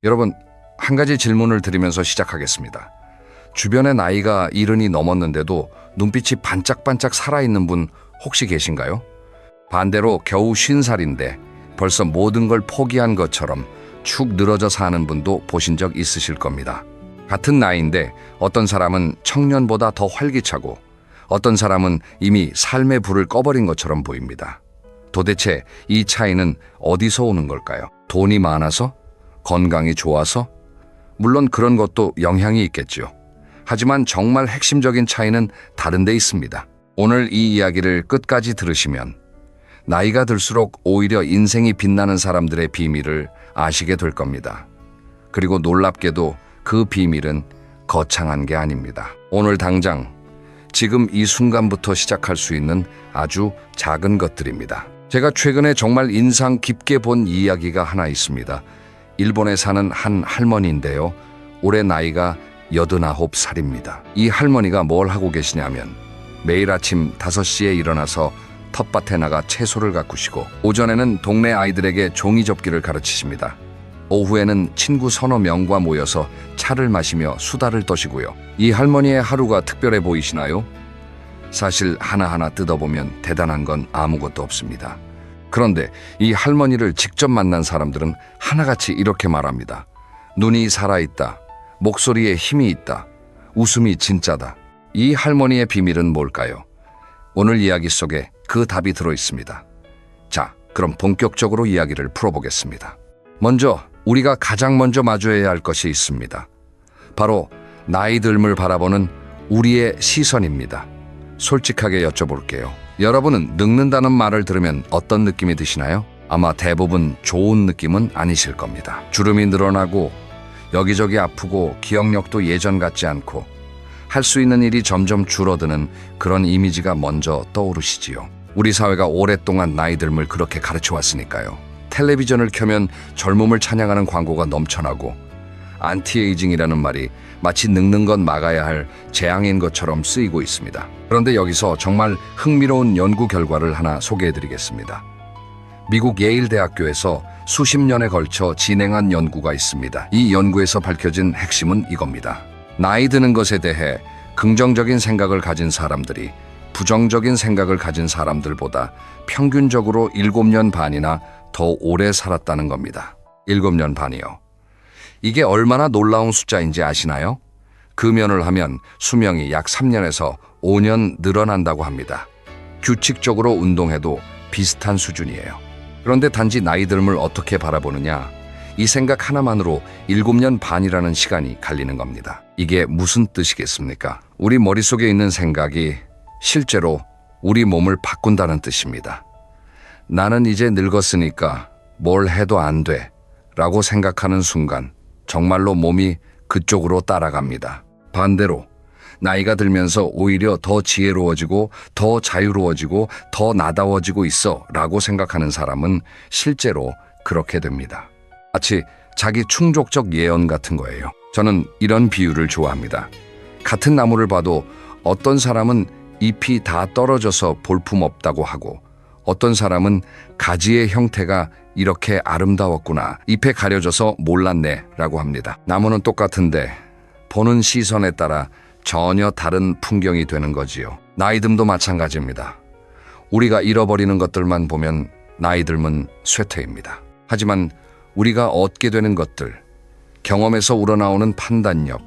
여러분, 한 가지 질문을 드리면서 시작하겠습니다. 주변에 나이가 70이 넘었는데도 눈빛이 반짝반짝 살아있는 분 혹시 계신가요? 반대로 겨우 50살인데 벌써 모든 걸 포기한 것처럼 축 늘어져 사는 분도 보신 적 있으실 겁니다. 같은 나이인데 어떤 사람은 청년보다 더 활기차고 어떤 사람은 이미 삶의 불을 꺼버린 것처럼 보입니다. 도대체 이 차이는 어디서 오는 걸까요? 돈이 많아서? 건강이 좋아서? 물론 그런 것도 영향이 있겠죠. 하지만 정말 핵심적인 차이는 다른 데 있습니다. 오늘 이 이야기를 끝까지 들으시면 나이가 들수록 오히려 인생이 빛나는 사람들의 비밀을 아시게 될 겁니다. 그리고 놀랍게도 그 비밀은 거창한 게 아닙니다. 오늘 당장, 지금 이 순간부터 시작할 수 있는 아주 작은 것들입니다. 제가 최근에 정말 인상 깊게 본 이야기가 하나 있습니다. 일본에 사는 한 할머니인데요. 올해 나이가 89살입니다. 이 할머니가 뭘 하고 계시냐면 매일 아침 5시에 일어나서 텃밭에 나가 채소를 가꾸시고 오전에는 동네 아이들에게 종이접기를 가르치십니다. 오후에는 친구 서너 명과 모여서 차를 마시며 수다를 떠시고요. 이 할머니의 하루가 특별해 보이시나요? 사실 하나하나 뜯어보면 대단한 건 아무것도 없습니다. 그런데 이 할머니를 직접 만난 사람들은 하나같이 이렇게 말합니다. 눈이 살아있다. 목소리에 힘이 있다. 웃음이 진짜다. 이 할머니의 비밀은 뭘까요? 오늘 이야기 속에 그 답이 들어있습니다. 자, 그럼 본격적으로 이야기를 풀어보겠습니다. 먼저 우리가 가장 먼저 마주해야 할 것이 있습니다. 바로 나이 듦을 바라보는 우리의 시선입니다. 솔직하게 여쭤볼게요. 여러분은 늙는다는 말을 들으면 어떤 느낌이 드시나요? 아마 대부분 좋은 느낌은 아니실 겁니다. 주름이 늘어나고 여기저기 아프고 기억력도 예전 같지 않고 할 수 있는 일이 점점 줄어드는 그런 이미지가 먼저 떠오르시지요. 우리 사회가 오랫동안 나이 듦을 그렇게 가르쳐 왔으니까요. 텔레비전을 켜면 젊음을 찬양하는 광고가 넘쳐나고 안티에이징이라는 말이 마치 늙는 건 막아야 할 재앙인 것처럼 쓰이고 있습니다. 그런데 여기서 정말 흥미로운 연구 결과를 하나 소개해드리겠습니다. 미국 예일 대학교에서 수십 년에 걸쳐 진행한 연구가 있습니다. 이 연구에서 밝혀진 핵심은 이겁니다. 나이 드는 것에 대해 긍정적인 생각을 가진 사람들이 부정적인 생각을 가진 사람들보다 평균적으로 7년 반이나 더 오래 살았다는 겁니다. 7년 반이요. 이게 얼마나 놀라운 숫자인지 아시나요? 금연을 하면 수명이 약 3년에서 5년 늘어난다고 합니다. 규칙적으로 운동해도 비슷한 수준이에요. 그런데 단지 나이 듦을 어떻게 바라보느냐, 이 생각 하나만으로 7년 반이라는 시간이 갈리는 겁니다. 이게 무슨 뜻이겠습니까? 우리 머릿속에 있는 생각이 실제로 우리 몸을 바꾼다는 뜻입니다. 나는 이제 늙었으니까 뭘 해도 안 돼 라고 생각하는 순간 정말로 몸이 그쪽으로 따라갑니다. 반대로 나이가 들면서 오히려 더 지혜로워지고 더 자유로워지고 더 나다워지고 있어 라고 생각하는 사람은 실제로 그렇게 됩니다. 마치 자기 충족적 예언 같은 거예요. 저는 이런 비유를 좋아합니다. 같은 나무를 봐도 어떤 사람은 잎이 다 떨어져서 볼품없다고 하고 어떤 사람은 가지의 형태가 이렇게 아름다웠구나, 잎에 가려져서 몰랐네 라고 합니다. 나무는 똑같은데 보는 시선에 따라 전혀 다른 풍경이 되는 거지요. 나이 듦도 마찬가지입니다. 우리가 잃어버리는 것들만 보면 나이 듦은 쇠퇴입니다. 하지만 우리가 얻게 되는 것들, 경험에서 우러나오는 판단력,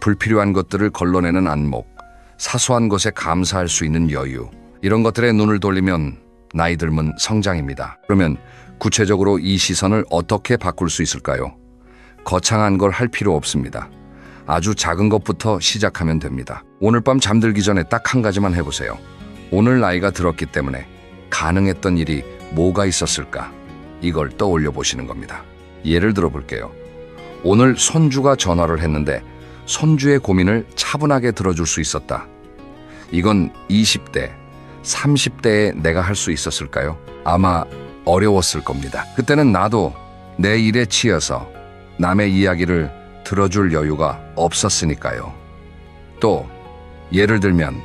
불필요한 것들을 걸러내는 안목, 사소한 것에 감사할 수 있는 여유, 이런 것들에 눈을 돌리면 나이 듦은 성장입니다. 그러면 구체적으로 이 시선을 어떻게 바꿀 수 있을까요? 거창한 걸 할 필요 없습니다. 아주 작은 것부터 시작하면 됩니다. 오늘 밤 잠들기 전에 딱 한 가지만 해보세요. 오늘 나이가 들었기 때문에 가능했던 일이 뭐가 있었을까? 이걸 떠올려 보시는 겁니다. 예를 들어 볼게요. 오늘 손주가 전화를 했는데 손주의 고민을 차분하게 들어줄 수 있었다. 이건 20대, 30대에 내가 할 수 있었을까요? 아마 어려웠을 겁니다. 그때는 나도 내 일에 치여서 남의 이야기를 들어줄 여유가 없었으니까요. 또 예를 들면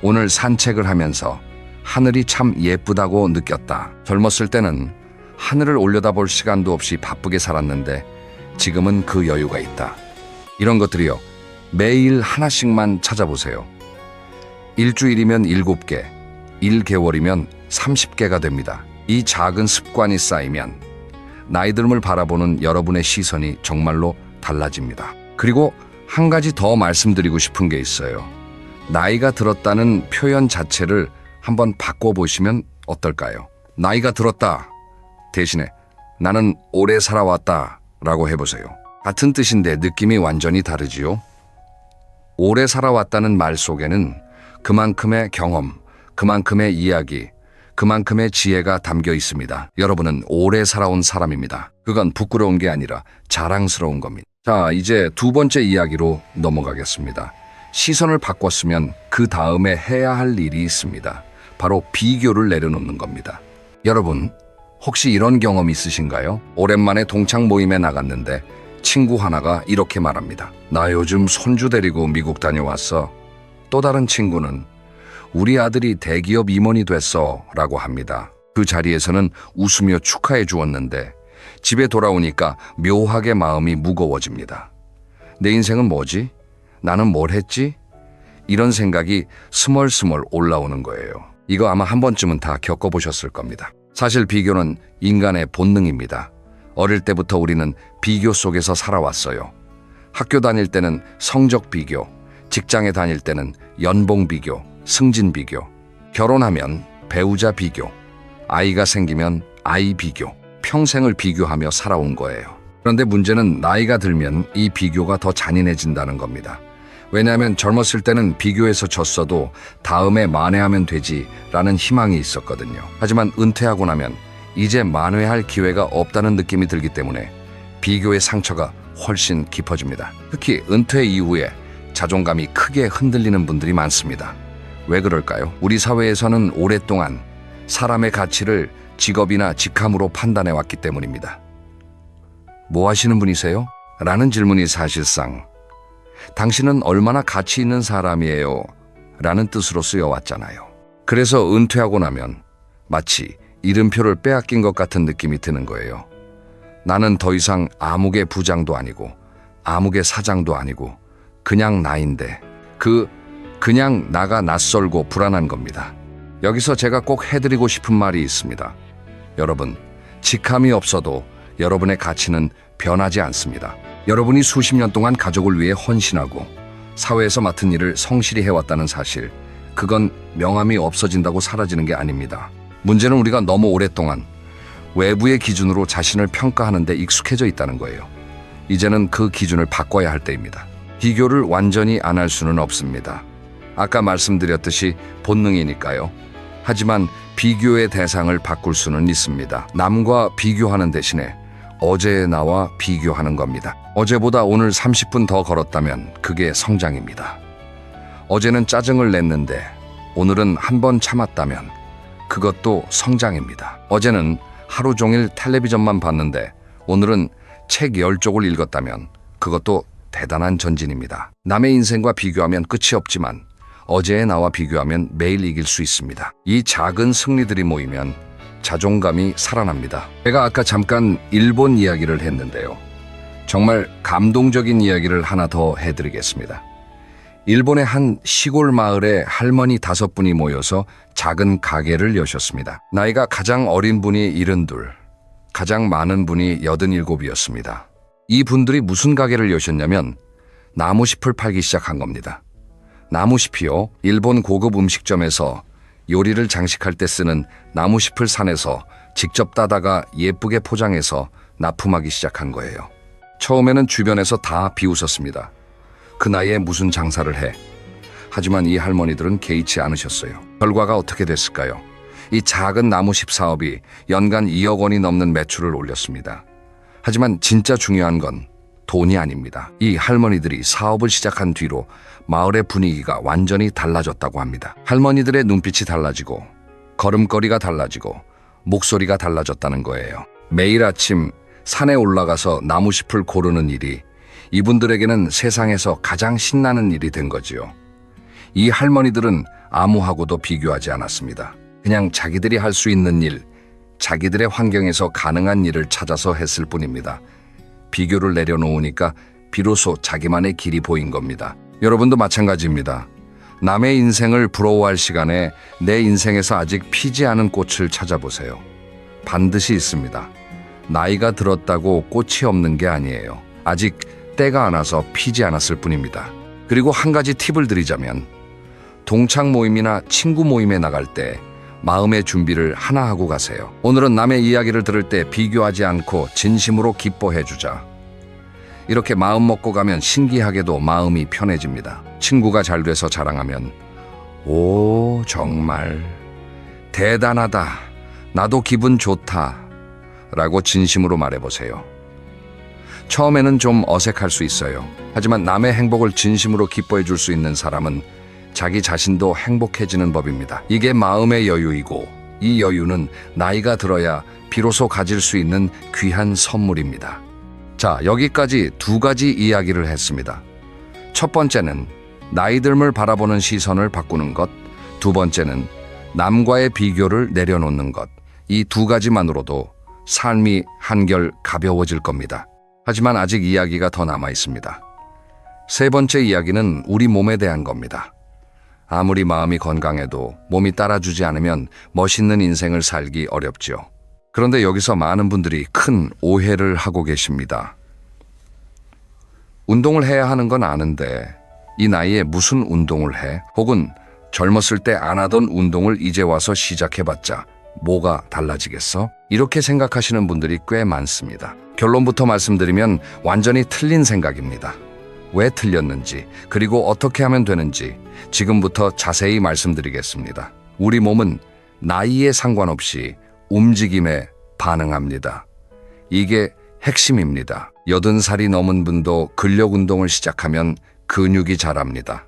오늘 산책을 하면서 하늘이 참 예쁘다고 느꼈다. 젊었을 때는 하늘을 올려다볼 시간도 없이 바쁘게 살았는데 지금은 그 여유가 있다. 이런 것들이요. 매일 하나씩만 찾아보세요. 일주일이면 7개, 1개월이면 30개가 됩니다. 이 작은 습관이 쌓이면 나이 듦을 바라보는 여러분의 시선이 정말로 달라집니다. 그리고 한 가지 더 말씀드리고 싶은 게 있어요. 나이가 들었다는 표현 자체를 한번 바꿔보시면 어떨까요? 나이가 들었다 대신에 나는 오래 살아왔다 라고 해보세요. 같은 뜻인데 느낌이 완전히 다르지요? 오래 살아왔다는 말 속에는 그만큼의 경험, 그만큼의 이야기, 그만큼의 지혜가 담겨 있습니다. 여러분은 오래 살아온 사람입니다. 그건 부끄러운 게 아니라 자랑스러운 겁니다. 자, 이제 두 번째 이야기로 넘어가겠습니다. 시선을 바꿨으면 그 다음에 해야 할 일이 있습니다. 바로 비교를 내려놓는 겁니다. 여러분, 혹시 이런 경험 있으신가요? 오랜만에 동창 모임에 나갔는데 친구 하나가 이렇게 말합니다. 나 요즘 손주 데리고 미국 다녀왔어. 또 다른 친구는 우리 아들이 대기업 임원이 됐어 라고 합니다. 그 자리에서는 웃으며 축하해 주었는데 집에 돌아오니까 묘하게 마음이 무거워집니다. 내 인생은 뭐지? 나는 뭘 했지? 이런 생각이 스멀스멀 올라오는 거예요. 이거 아마 한 번쯤은 다 겪어보셨을 겁니다. 사실 비교는 인간의 본능입니다. 어릴 때부터 우리는 비교 속에서 살아왔어요. 학교 다닐 때는 성적 비교, 직장에 다닐 때는 연봉 비교, 승진 비교, 결혼하면 배우자 비교, 아이가 생기면 아이 비교, 평생을 비교하며 살아온 거예요. 그런데 문제는 나이가 들면 이 비교가 더 잔인해진다는 겁니다. 왜냐하면 젊었을 때는 비교해서 졌어도 다음에 만회하면 되지라는 희망이 있었거든요. 하지만 은퇴하고 나면 이제 만회할 기회가 없다는 느낌이 들기 때문에 비교의 상처가 훨씬 깊어집니다. 특히 은퇴 이후에 자존감이 크게 흔들리는 분들이 많습니다. 왜 그럴까요? 우리 사회에서는 오랫동안 사람의 가치를 직업이나 직함으로 판단해 왔기 때문입니다. 뭐 하시는 분이세요? 라는 질문이 사실상 당신은 얼마나 가치 있는 사람이에요? 라는 뜻으로 쓰여왔잖아요. 그래서 은퇴하고 나면 마치 이름표를 빼앗긴 것 같은 느낌이 드는 거예요. 나는 더 이상 아무개 부장도 아니고 아무개 사장도 아니고 그냥 나인데 그냥 나가 낯설고 불안한 겁니다. 여기서 제가 꼭 해드리고 싶은 말이 있습니다. 여러분, 직함이 없어도 여러분의 가치는 변하지 않습니다. 여러분이 수십 년 동안 가족을 위해 헌신하고 사회에서 맡은 일을 성실히 해왔다는 사실, 그건 명함이 없어진다고 사라지는 게 아닙니다. 문제는 우리가 너무 오랫동안 외부의 기준으로 자신을 평가하는 데 익숙해져 있다는 거예요. 이제는 그 기준을 바꿔야 할 때입니다. 비교를 완전히 안 할 수는 없습니다. 아까 말씀드렸듯이 본능이니까요. 하지만 비교의 대상을 바꿀 수는 있습니다. 남과 비교하는 대신에 어제의 나와 비교하는 겁니다. 어제보다 오늘 30분 더 걸었다면 그게 성장입니다. 어제는 짜증을 냈는데 오늘은 한 번 참았다면 그것도 성장입니다. 어제는 하루 종일 텔레비전만 봤는데 오늘은 책 10쪽을 읽었다면 그것도 대단한 전진입니다. 남의 인생과 비교하면 끝이 없지만 어제의 나와 비교하면 매일 이길 수 있습니다. 이 작은 승리들이 모이면 자존감이 살아납니다. 제가 아까 잠깐 일본 이야기를 했는데요. 정말 감동적인 이야기를 하나 더 해드리겠습니다. 일본의 한 시골 마을에 할머니 5분이 모여서 작은 가게를 여셨습니다. 나이가 가장 어린 분이 72, 가장 많은 분이 87이었습니다. 이 분들이 무슨 가게를 여셨냐면 나무숲을 팔기 시작한 겁니다. 나무숲이요, 일본 고급 음식점에서 요리를 장식할 때 쓰는 나무숲을 산에서 직접 따다가 예쁘게 포장해서 납품하기 시작한 거예요. 처음에는 주변에서 다 비웃었습니다. 그 나이에 무슨 장사를 해? 하지만 이 할머니들은 개의치 않으셨어요. 결과가 어떻게 됐을까요? 이 작은 나무숲 사업이 연간 2억 원이 넘는 매출을 올렸습니다. 하지만 진짜 중요한 건 돈이 아닙니다. 이 할머니들이 사업을 시작한 뒤로 마을의 분위기가 완전히 달라졌다고 합니다. 할머니들의 눈빛이 달라지고 걸음걸이가 달라지고 목소리가 달라졌다는 거예요. 매일 아침 산에 올라가서 나무숲을 고르는 일이 이분들에게는 세상에서 가장 신나는 일이 된 거지요. 이 할머니들은 아무하고도 비교하지 않았습니다. 그냥 자기들이 할 수 있는 일, 자기들의 환경에서 가능한 일을 찾아서 했을 뿐입니다. 비교를 내려놓으니까 비로소 자기만의 길이 보인 겁니다. 여러분도 마찬가지입니다. 남의 인생을 부러워할 시간에 내 인생에서 아직 피지 않은 꽃을 찾아보세요. 반드시 있습니다. 나이가 들었다고 꽃이 없는 게 아니에요. 아직 때가 안 와서 피지 않았을 뿐입니다. 그리고 한 가지 팁을 드리자면, 동창 모임이나 친구 모임에 나갈 때 마음의 준비를 하나 하고 가세요. 오늘은 남의 이야기를 들을 때 비교하지 않고 진심으로 기뻐해 주자. 이렇게 마음 먹고 가면 신기하게도 마음이 편해집니다. 친구가 잘 돼서 자랑하면 오, 정말 대단하다. 나도 기분 좋다. 라고 진심으로 말해보세요. 처음에는 좀 어색할 수 있어요. 하지만 남의 행복을 진심으로 기뻐해 줄 수 있는 사람은 자기 자신도 행복해지는 법입니다. 이게 마음의 여유이고, 이 여유는 나이가 들어야 비로소 가질 수 있는 귀한 선물입니다. 자, 여기까지 두 가지 이야기를 했습니다. 첫 번째는 나이 듦을 바라보는 시선을 바꾸는 것, 두 번째는 남과의 비교를 내려놓는 것. 이 두 가지만으로도 삶이 한결 가벼워질 겁니다. 하지만 아직 이야기가 더 남아 있습니다. 세 번째 이야기는 우리 몸에 대한 겁니다. 아무리 마음이 건강해도 몸이 따라주지 않으면 멋있는 인생을 살기 어렵죠. 그런데 여기서 많은 분들이 큰 오해를 하고 계십니다. 운동을 해야 하는 건 아는데 이 나이에 무슨 운동을 해? 혹은 젊었을 때 안 하던 운동을 이제 와서 시작해봤자 뭐가 달라지겠어? 이렇게 생각하시는 분들이 꽤 많습니다. 결론부터 말씀드리면 완전히 틀린 생각입니다. 왜 틀렸는지, 그리고 어떻게 하면 되는지 지금부터 자세히 말씀드리겠습니다. 우리 몸은 나이에 상관없이 움직임에 반응합니다. 이게 핵심입니다. 80살이 넘은 분도 근력 운동을 시작하면 근육이 자랍니다.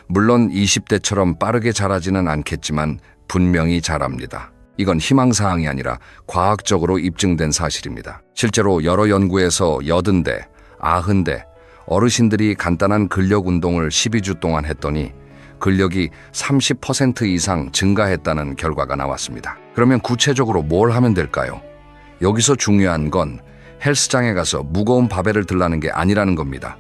물론 20대처럼 빠르게 자라지는 않겠지만 분명히 자랍니다. 이건 희망사항이 아니라 과학적으로 입증된 사실입니다. 실제로 여러 연구에서 80대, 90대 어르신들이 간단한 근력 운동을 12주 동안 했더니 근력이 30% 이상 증가했다는 결과가 나왔습니다. 그러면 구체적으로 뭘 하면 될까요? 여기서 중요한 건 헬스장에 가서 무거운 바벨을 들라는 게 아니라는 겁니다.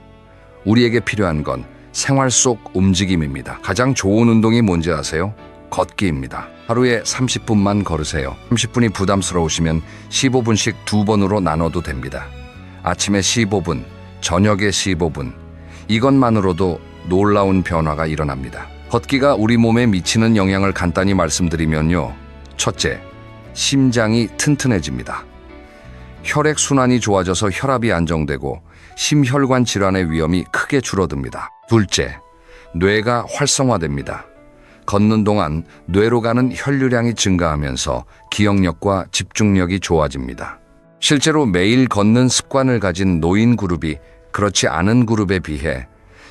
우리에게 필요한 건 생활 속 움직임입니다. 가장 좋은 운동이 뭔지 아세요? 걷기입니다. 하루에 30분만 걸으세요. 30분이 부담스러우시면 15분씩 2번으로 나눠도 됩니다. 아침에 15분, 저녁에 15분. 이것만으로도 놀라운 변화가 일어납니다. 걷기가 우리 몸에 미치는 영향을 간단히 말씀드리면요. 첫째, 심장이 튼튼해집니다. 혈액순환이 좋아져서 혈압이 안정되고 심혈관 질환의 위험이 크게 줄어듭니다. 둘째, 뇌가 활성화됩니다. 걷는 동안 뇌로 가는 혈류량이 증가하면서 기억력과 집중력이 좋아집니다. 실제로 매일 걷는 습관을 가진 노인 그룹이 그렇지 않은 그룹에 비해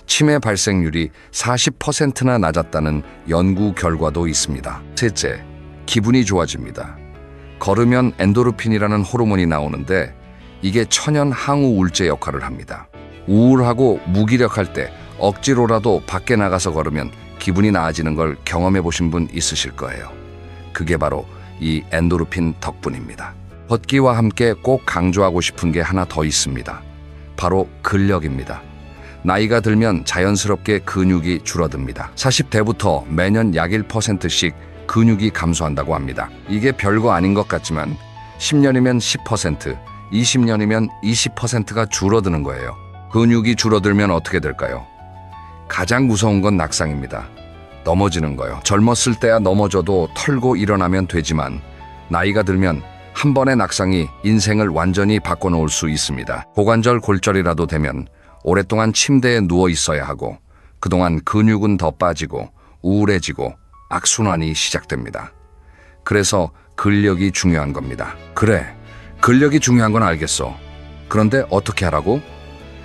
치매 발생률이 40%나 낮았다는 연구 결과도 있습니다. 셋째, 기분이 좋아집니다. 걸으면 엔도르핀이라는 호르몬이 나오는데 이게 천연 항우 우울제 역할을 합니다. 우울하고 무기력할 때 억지로라도 밖에 나가서 걸으면 기분이 나아지는 걸 경험해 보신 분 있으실 거예요. 그게 바로 이 엔도르핀 덕분입니다. 걷기와 함께 꼭 강조하고 싶은 게 하나 더 있습니다. 바로 근력입니다. 나이가 들면 자연스럽게 근육이 줄어듭니다. 40대부터 매년 약 1%씩 근육이 감소한다고 합니다. 이게 별거 아닌 것 같지만 10년이면 10%, 20년이면 20%가 줄어드는 거예요. 근육이 줄어들면 어떻게 될까요? 가장 무서운 건 낙상입니다. 넘어지는 거요. 젊었을 때야 넘어져도 털고 일어나면 되지만 나이가 들면 한 번의 낙상이 인생을 완전히 바꿔놓을 수 있습니다. 고관절 골절이라도 되면 오랫동안 침대에 누워 있어야 하고 그동안 근육은 더 빠지고 우울해지고 악순환이 시작됩니다. 그래서 근력이 중요한 겁니다. 그래, 근력이 중요한 건 알겠어. 그런데 어떻게 하라고?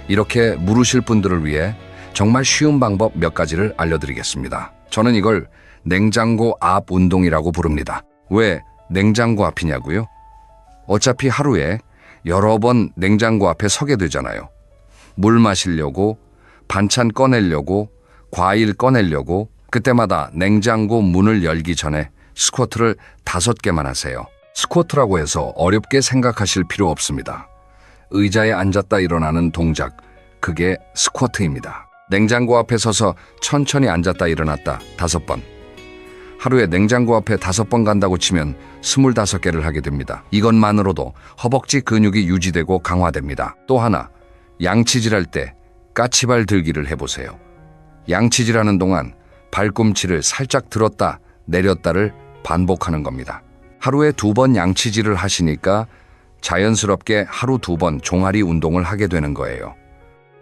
이렇게 물으실 분들을 위해 정말 쉬운 방법 몇 가지를 알려드리겠습니다. 저는 이걸 냉장고 앞 운동이라고 부릅니다. 왜 냉장고 앞이냐고요? 어차피 하루에 여러 번 냉장고 앞에 서게 되잖아요. 물 마시려고, 반찬 꺼내려고, 과일 꺼내려고. 그때마다 냉장고 문을 열기 전에 스쿼트를 5개만 하세요. 스쿼트라고 해서 어렵게 생각하실 필요 없습니다. 의자에 앉았다 일어나는 동작, 그게 스쿼트입니다. 냉장고 앞에 서서 천천히 앉았다 일어났다 5번. 하루에 냉장고 앞에 5번 간다고 치면 25개를 하게 됩니다. 이것만으로도 허벅지 근육이 유지되고 강화됩니다. 또 하나, 양치질할 때 까치발 들기를 해보세요. 양치질하는 동안 발꿈치를 살짝 들었다 내렸다를 반복하는 겁니다. 하루에 2번 양치질을 하시니까 자연스럽게 하루 2번 종아리 운동을 하게 되는 거예요.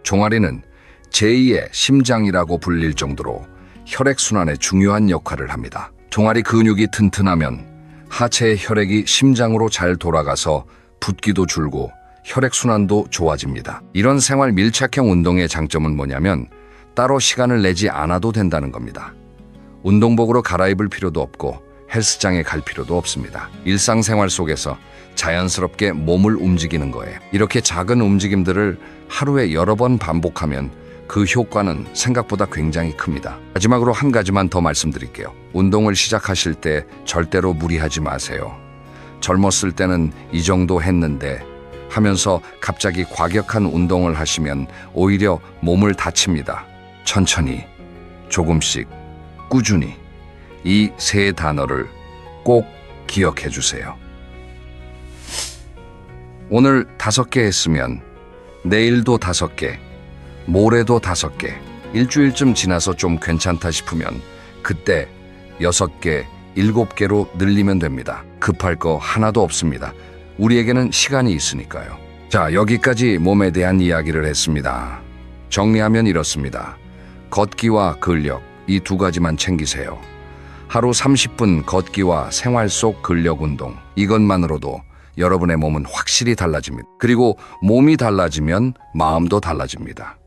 종아리는 제2의 심장이라고 불릴 정도로 혈액순환에 중요한 역할을 합니다. 종아리 근육이 튼튼하면 하체의 혈액이 심장으로 잘 돌아가서 붓기도 줄고 혈액순환도 좋아집니다. 이런 생활 밀착형 운동의 장점은 뭐냐면 따로 시간을 내지 않아도 된다는 겁니다. 운동복으로 갈아입을 필요도 없고 헬스장에 갈 필요도 없습니다. 일상생활 속에서 자연스럽게 몸을 움직이는 거예요. 이렇게 작은 움직임들을 하루에 여러 번 반복하면 그 효과는 생각보다 굉장히 큽니다. 마지막으로 한 가지만 더 말씀드릴게요. 운동을 시작하실 때 절대로 무리하지 마세요. 젊었을 때는 이 정도 했는데 하면서 갑자기 과격한 운동을 하시면 오히려 몸을 다칩니다. 천천히, 조금씩, 꾸준히 이 3단어를 꼭 기억해 주세요. 오늘 5개 했으면 내일도 5개, 모레도 5개, 일주일쯤 지나서 좀 괜찮다 싶으면 그때 6개, 7개로 늘리면 됩니다. 급할 거 하나도 없습니다. 우리에게는 시간이 있으니까요. 자, 여기까지 몸에 대한 이야기를 했습니다. 정리하면 이렇습니다. 걷기와 근력, 이 2가지만 챙기세요. 하루 30분 걷기와 생활 속 근력 운동, 이것만으로도 여러분의 몸은 확실히 달라집니다. 그리고 몸이 달라지면 마음도 달라집니다.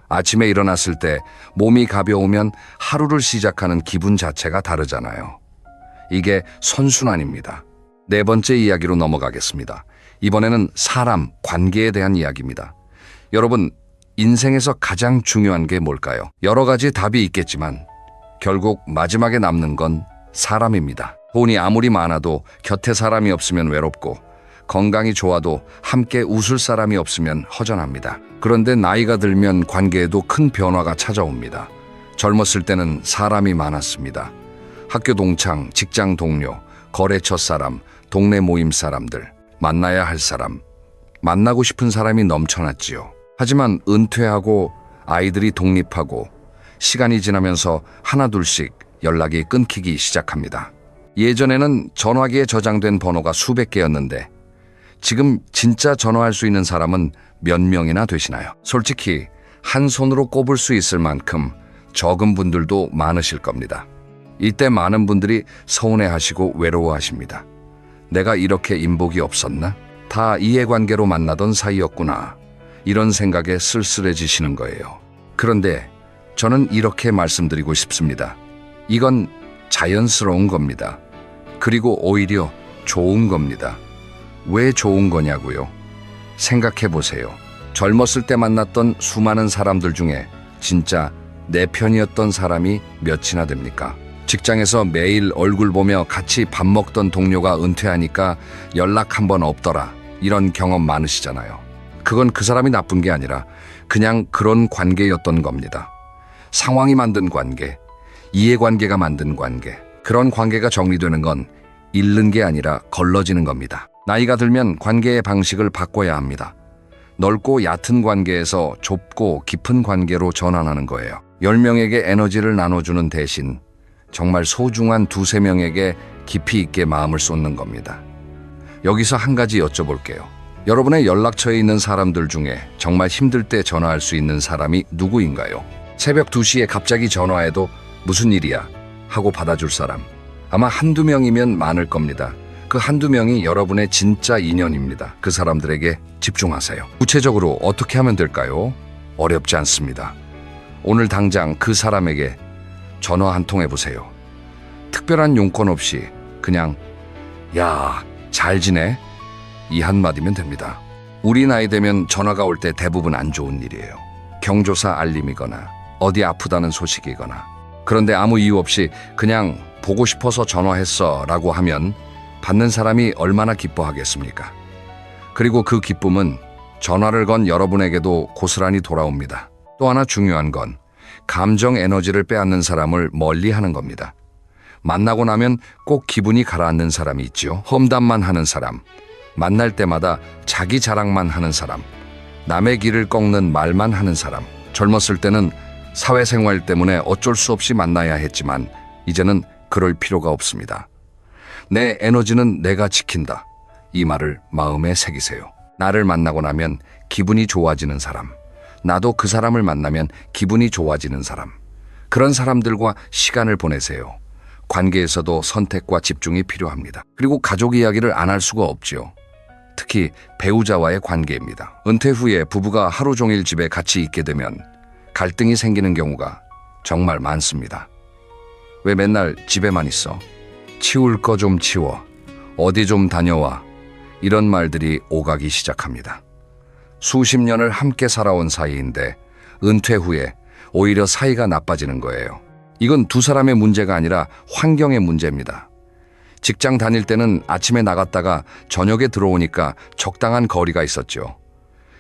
아침에 일어났을 때 몸이 가벼우면 하루를 시작하는 기분 자체가 다르잖아요. 이게 선순환입니다. 4번째 이야기로 넘어가겠습니다. 이번에는 사람, 관계에 대한 이야기입니다. 여러분, 인생에서 가장 중요한 게 뭘까요? 여러 가지 답이 있겠지만 결국 마지막에 남는 건 사람입니다. 돈이 아무리 많아도 곁에 사람이 없으면 외롭고 건강이 좋아도 함께 웃을 사람이 없으면 허전합니다. 그런데 나이가 들면 관계에도 큰 변화가 찾아옵니다. 젊었을 때는 사람이 많았습니다. 학교 동창, 직장 동료, 거래처 사람, 동네 모임 사람들, 만나야 할 사람, 만나고 싶은 사람이 넘쳐났지요. 하지만 은퇴하고 아이들이 독립하고 시간이 지나면서 하나둘씩 연락이 끊기기 시작합니다. 예전에는 전화기에 저장된 번호가 수백 개였는데 지금 진짜 전화할 수 있는 사람은 몇 명이나 되시나요? 솔직히 한 손으로 꼽을 수 있을 만큼 적은 분들도 많으실 겁니다. 이때 많은 분들이 서운해하시고 외로워하십니다. 내가 이렇게 인복이 없었나? 다 이해관계로 만나던 사이였구나. 이런 생각에 쓸쓸해지시는 거예요. 그런데 저는 이렇게 말씀드리고 싶습니다. 이건 자연스러운 겁니다. 그리고 오히려 좋은 겁니다. 왜 좋은 거냐고요? 생각해 보세요. 젊었을 때 만났던 수많은 사람들 중에 진짜 내 편이었던 사람이 몇이나 됩니까? 직장에서 매일 얼굴 보며 같이 밥 먹던 동료가 은퇴하니까 연락 한 번 없더라. 이런 경험 많으시잖아요. 그건 그 사람이 나쁜 게 아니라 그냥 그런 관계였던 겁니다. 상황이 만든 관계, 이해관계가 만든 관계, 그런 관계가 정리되는 건 잃는 게 아니라 걸러지는 겁니다. 나이가 들면 관계의 방식을 바꿔야 합니다. 넓고 얕은 관계에서 좁고 깊은 관계로 전환하는 거예요. 10명에게 에너지를 나눠주는 대신 정말 소중한 2~3명에게 깊이 있게 마음을 쏟는 겁니다. 여기서 한 가지 여쭤볼게요. 여러분의 연락처에 있는 사람들 중에 정말 힘들 때 전화할 수 있는 사람이 누구인가요? 새벽 2시에 갑자기 전화해도 무슨 일이야? 하고 받아줄 사람. 아마 1~2명이면 많을 겁니다. 그 1~2명이 여러분의 진짜 인연입니다. 그 사람들에게 집중하세요. 구체적으로 어떻게 하면 될까요? 어렵지 않습니다. 오늘 당장 그 사람에게 전화 한 통 해보세요. 특별한 용건 없이 그냥 야, 잘 지내? 이 한마디면 됩니다. 우리 나이 되면 전화가 올 때 대부분 안 좋은 일이에요. 경조사 알림이거나 어디 아프다는 소식이거나. 그런데 아무 이유 없이 그냥 보고 싶어서 전화했어 라고 하면 받는 사람이 얼마나 기뻐하겠습니까? 그리고 그 기쁨은 전화를 건 여러분에게도 고스란히 돌아옵니다. 또 하나 중요한 건 감정 에너지를 빼앗는 사람을 멀리하는 겁니다. 만나고 나면 꼭 기분이 가라앉는 사람이 있지요. 험담만 하는 사람, 만날 때마다 자기 자랑만 하는 사람, 남의 길을 꺾는 말만 하는 사람. 젊었을 때는 사회생활 때문에 어쩔 수 없이 만나야 했지만 이제는 그럴 필요가 없습니다. 내 에너지는 내가 지킨다. 이 말을 마음에 새기세요. 나를 만나고 나면 기분이 좋아지는 사람, 나도 그 사람을 만나면 기분이 좋아지는 사람, 그런 사람들과 시간을 보내세요. 관계에서도 선택과 집중이 필요합니다. 그리고 가족 이야기를 안 할 수가 없지요. 특히 배우자와의 관계입니다. 은퇴 후에 부부가 하루 종일 집에 같이 있게 되면 갈등이 생기는 경우가 정말 많습니다. 왜 맨날 집에만 있어? 치울 거 좀 치워. 어디 좀 다녀와. 이런 말들이 오가기 시작합니다. 수십 년을 함께 살아온 사이인데 은퇴 후에 오히려 사이가 나빠지는 거예요. 이건 두 사람의 문제가 아니라 환경의 문제입니다. 직장 다닐 때는 아침에 나갔다가 저녁에 들어오니까 적당한 거리가 있었죠.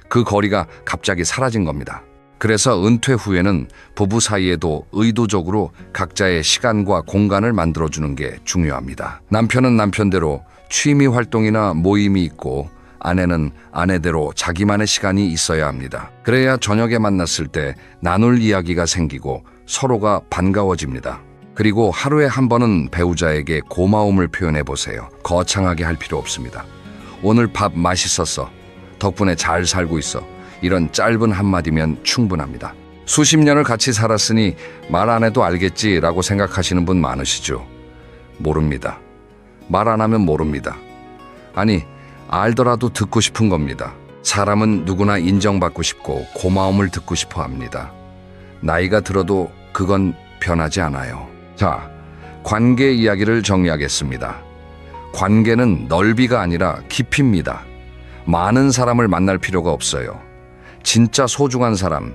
그 거리가 갑자기 사라진 겁니다. 그래서 은퇴 후에는 부부 사이에도 의도적으로 각자의 시간과 공간을 만들어주는 게 중요합니다. 남편은 남편대로 취미 활동이나 모임이 있고 아내는 아내대로 자기만의 시간이 있어야 합니다. 그래야 저녁에 만났을 때 나눌 이야기가 생기고 서로가 반가워집니다. 그리고 하루에 한 번은 배우자에게 고마움을 표현해 보세요. 거창하게 할 필요 없습니다. 오늘 밥 맛있었어. 덕분에 잘 살고 있어. 이런 짧은 한마디면 충분합니다. 수십 년을 같이 살았으니 말 안 해도 알겠지라고 생각하시는 분 많으시죠? 모릅니다. 말 안 하면 모릅니다. 아니, 알더라도 듣고 싶은 겁니다. 사람은 누구나 인정받고 싶고 고마움을 듣고 싶어 합니다. 나이가 들어도 그건 변하지 않아요. 자, 관계 이야기를 정리하겠습니다. 관계는 넓이가 아니라 깊이입니다. 많은 사람을 만날 필요가 없어요. 진짜 소중한 사람,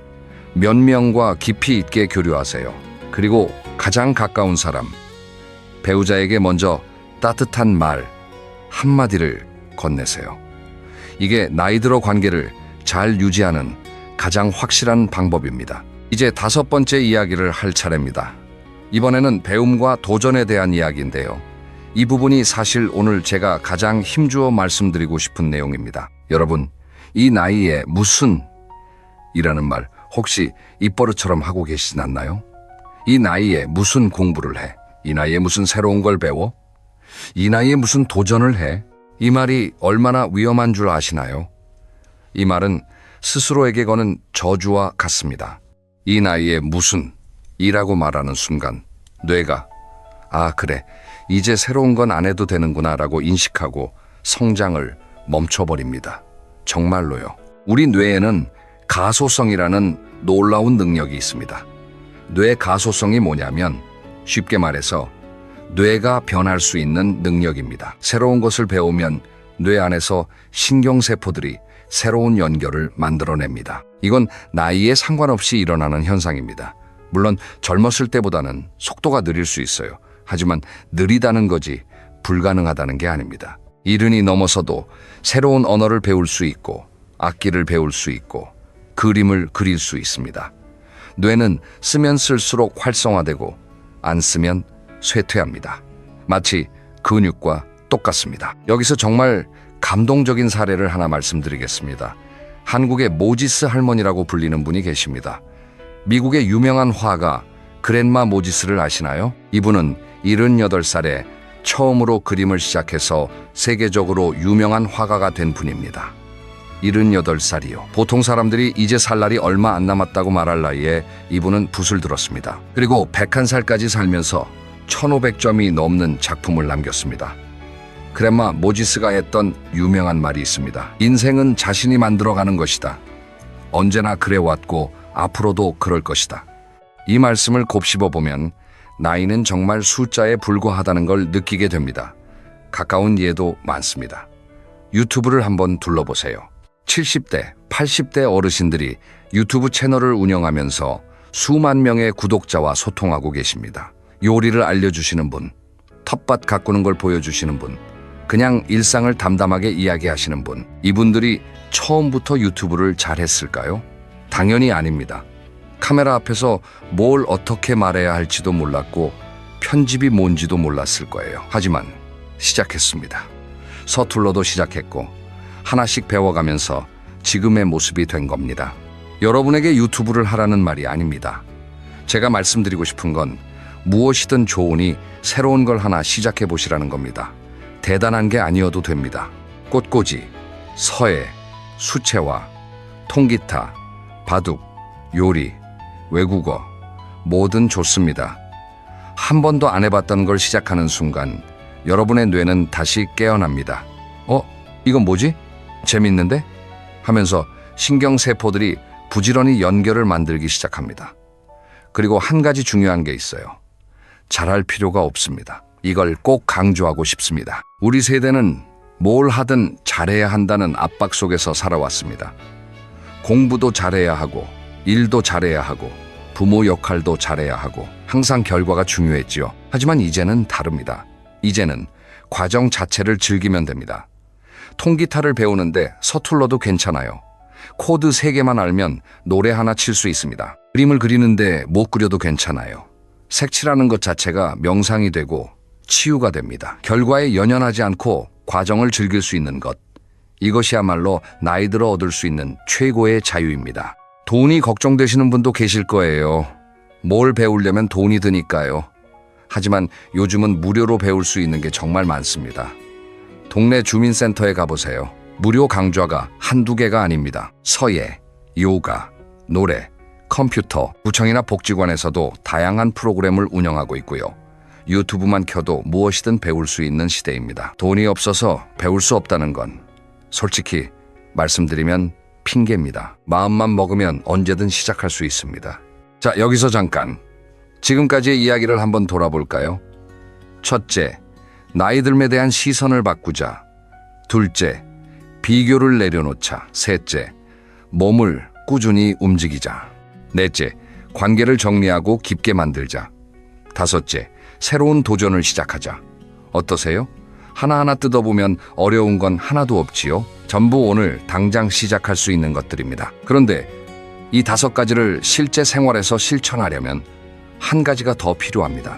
몇 명과 깊이 있게 교류하세요. 그리고 가장 가까운 사람, 배우자에게 먼저 따뜻한 말 한마디를 건네세요. 이게 나이 들어 관계를 잘 유지하는 가장 확실한 방법입니다. 이제 5번째 이야기를 할 차례입니다. 이번에는 배움과 도전에 대한 이야기인데요. 이 부분이 사실 오늘 제가 가장 힘주어 말씀드리고 싶은 내용입니다. 여러분, 이 나이에 무슨 이라는 말 혹시 입버릇처럼 하고 계시진 않나요? 이 나이에 무슨 공부를 해? 이 나이에 무슨 새로운 걸 배워? 이 나이에 무슨 도전을 해? 이 말이 얼마나 위험한 줄 아시나요? 이 말은 스스로에게 거는 저주와 같습니다. 이 나이에 무슨 이라고 말하는 순간 뇌가 아 그래 이제 새로운 건 안 해도 되는구나 라고 인식하고 성장을 멈춰버립니다. 정말로요. 우리 뇌에는 가소성이라는 놀라운 능력이 있습니다. 뇌 가소성이 뭐냐면 쉽게 말해서 뇌가 변할 수 있는 능력입니다. 새로운 것을 배우면 뇌 안에서 신경세포들이 새로운 연결을 만들어냅니다. 이건 나이에 상관없이 일어나는 현상입니다. 물론 젊었을 때보다는 속도가 느릴 수 있어요. 하지만 느리다는 거지 불가능하다는 게 아닙니다. 이른이 넘어서도 새로운 언어를 배울 수 있고 악기를 배울 수 있고 그림을 그릴 수 있습니다. 뇌는 쓰면 쓸수록 활성화되고 안 쓰면 쇠퇴합니다. 마치 근육과 똑같습니다. 여기서 정말 감동적인 사례를 하나 말씀드리겠습니다. 한국의 모지스 할머니라고 불리는 분이 계십니다. 미국의 유명한 화가 그랜마 모지스를 아시나요? 이분은 78살에 처음으로 그림을 시작해서 세계적으로 유명한 화가가 된 분입니다. 78살이요. 보통 사람들이 이제 살 날이 얼마 안 남았다고 말할 나이에 이분은 붓을 들었습니다. 그리고 101살까지 살면서 1500점이 넘는 작품을 남겼습니다. 그랜마 모지스가 했던 유명한 말이 있습니다. 인생은 자신이 만들어가는 것이다. 언제나 그래왔고 앞으로도 그럴 것이다. 이 말씀을 곱씹어보면 나이는 정말 숫자에 불과하다는 걸 느끼게 됩니다. 가까운 예도 많습니다. 유튜브를 한번 둘러보세요. 70대, 80대 어르신들이 유튜브 채널을 운영하면서 수만 명의 구독자와 소통하고 계십니다. 요리를 알려주시는 분, 텃밭 가꾸는 걸 보여주시는 분, 그냥 일상을 담담하게 이야기하시는 분. 이분들이 처음부터 유튜브를 잘했을까요? 당연히 아닙니다. 카메라 앞에서 뭘 어떻게 말해야 할지도 몰랐고 편집이 뭔지도 몰랐을 거예요. 하지만 시작했습니다. 서툴러도 시작했고 하나씩 배워가면서 지금의 모습이 된 겁니다. 여러분에게 유튜브를 하라는 말이 아닙니다. 제가 말씀드리고 싶은 건 무엇이든 좋으니 새로운 걸 하나 시작해 보시라는 겁니다. 대단한 게 아니어도 됩니다. 꽃꽂이, 서예, 수채화, 통기타, 바둑, 요리, 외국어, 뭐든 좋습니다. 한 번도 안 해봤던 걸 시작하는 순간 여러분의 뇌는 다시 깨어납니다. 이건 뭐지? 재밌는데? 하면서 신경세포들이 부지런히 연결을 만들기 시작합니다. 그리고 한 가지 중요한 게 있어요. 잘할 필요가 없습니다. 이걸 꼭 강조하고 싶습니다. 우리 세대는 뭘 하든 잘해야 한다는 압박 속에서 살아왔습니다. 공부도 잘해야 하고, 일도 잘해야 하고, 부모 역할도 잘해야 하고, 항상 결과가 중요했지요. 하지만 이제는 다릅니다. 이제는 과정 자체를 즐기면 됩니다. 통기타를 배우는데 서툴러도 괜찮아요. 코드 3개만 알면 노래 하나 칠 수 있습니다. 그림을 그리는데 못 그려도 괜찮아요. 색칠하는 것 자체가 명상이 되고 치유가 됩니다. 결과에 연연하지 않고 과정을 즐길 수 있는 것. 이것이야말로 나이 들어 얻을 수 있는 최고의 자유입니다. 돈이 걱정되시는 분도 계실 거예요. 뭘 배우려면 돈이 드니까요. 하지만 요즘은 무료로 배울 수 있는 게 정말 많습니다. 동네 주민센터에 가보세요. 무료 강좌가 한두 개가 아닙니다. 서예, 요가, 노래, 컴퓨터, 구청이나 복지관에서도 다양한 프로그램을 운영하고 있고요. 유튜브만 켜도 무엇이든 배울 수 있는 시대입니다. 돈이 없어서 배울 수 없다는 건 솔직히 말씀드리면 핑계입니다. 마음만 먹으면 언제든 시작할 수 있습니다. 자, 여기서 잠깐 지금까지의 이야기를 한번 돌아볼까요? 첫째, 나이 듦에 대한 시선을 바꾸자. 둘째, 비교를 내려놓자. 셋째, 몸을 꾸준히 움직이자. 넷째, 관계를 정리하고 깊게 만들자. 다섯째, 새로운 도전을 시작하자. 어떠세요? 하나하나 뜯어보면 어려운 건 하나도 없지요? 전부 오늘 당장 시작할 수 있는 것들입니다. 그런데 이 5가지를 실제 생활에서 실천하려면 한 가지가 더 필요합니다.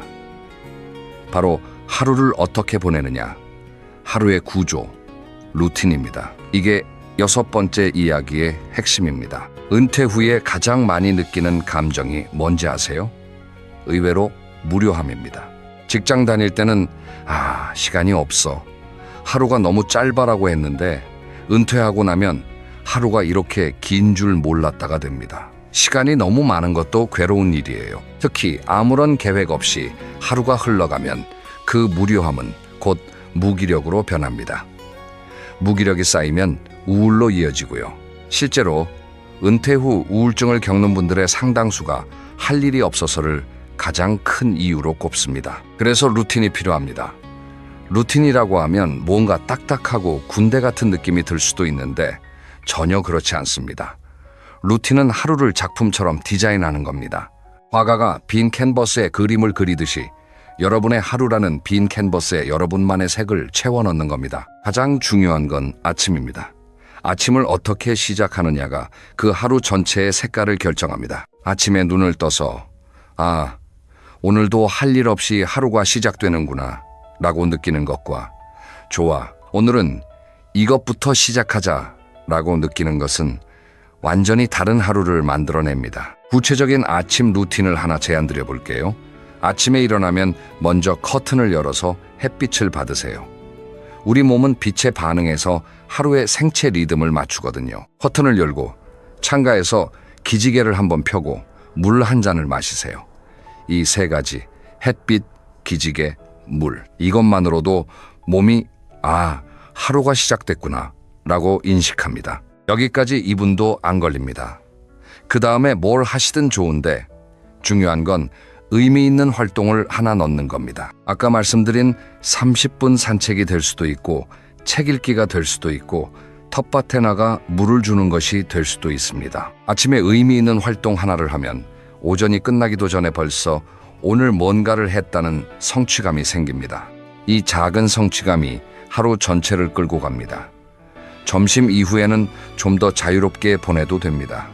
바로 하루를 어떻게 보내느냐. 하루의 구조, 루틴입니다. 이게 6번째 이야기의 핵심입니다. 은퇴 후에 가장 많이 느끼는 감정이 뭔지 아세요? 의외로 무료함입니다. 직장 다닐 때는 시간이 없어. 하루가 너무 짧아라고 했는데 은퇴하고 나면 하루가 이렇게 긴 줄 몰랐다가 됩니다. 시간이 너무 많은 것도 괴로운 일이에요. 특히 아무런 계획 없이 하루가 흘러가면 그 무료함은 곧 무기력으로 변합니다. 무기력이 쌓이면 우울로 이어지고요. 실제로 은퇴 후 우울증을 겪는 분들의 상당수가 할 일이 없어서를 가장 큰 이유로 꼽습니다. 그래서 루틴이 필요합니다. 루틴이라고 하면 뭔가 딱딱하고 군대 같은 느낌이 들 수도 있는데 전혀 그렇지 않습니다. 루틴은 하루를 작품처럼 디자인하는 겁니다. 화가가 빈 캔버스에 그림을 그리듯이 여러분의 하루라는 빈 캔버스에 여러분만의 색을 채워 넣는 겁니다. 가장 중요한 건 아침입니다. 아침을 어떻게 시작하느냐가 그 하루 전체의 색깔을 결정합니다. 아침에 눈을 떠서 오늘도 할 일 없이 하루가 시작되는구나 라고 느끼는 것과 좋아, 오늘은 이것부터 시작하자 라고 느끼는 것은 완전히 다른 하루를 만들어냅니다. 구체적인 아침 루틴을 하나 제안드려 볼게요. 아침에 일어나면 먼저 커튼을 열어서 햇빛을 받으세요. 우리 몸은 빛에 반응해서 하루의 생체 리듬을 맞추거든요. 커튼을 열고 창가에서 기지개를 한번 펴고 물 한 잔을 마시세요. 이 3가지, 햇빛, 기지개, 물, 이것만으로도 몸이 하루가 시작됐구나 라고 인식합니다. 여기까지 이분도 안 걸립니다. 그 다음에 뭘 하시든 좋은데 중요한 건 의미 있는 활동을 하나 넣는 겁니다. 아까 말씀드린 30분 산책이 될 수도 있고 책 읽기가 될 수도 있고 텃밭에 나가 물을 주는 것이 될 수도 있습니다. 아침에 의미 있는 활동 하나를 하면 오전이 끝나기도 전에 벌써 오늘 뭔가를 했다는 성취감이 생깁니다. 이 작은 성취감이 하루 전체를 끌고 갑니다. 점심 이후에는 좀 더 자유롭게 보내도 됩니다.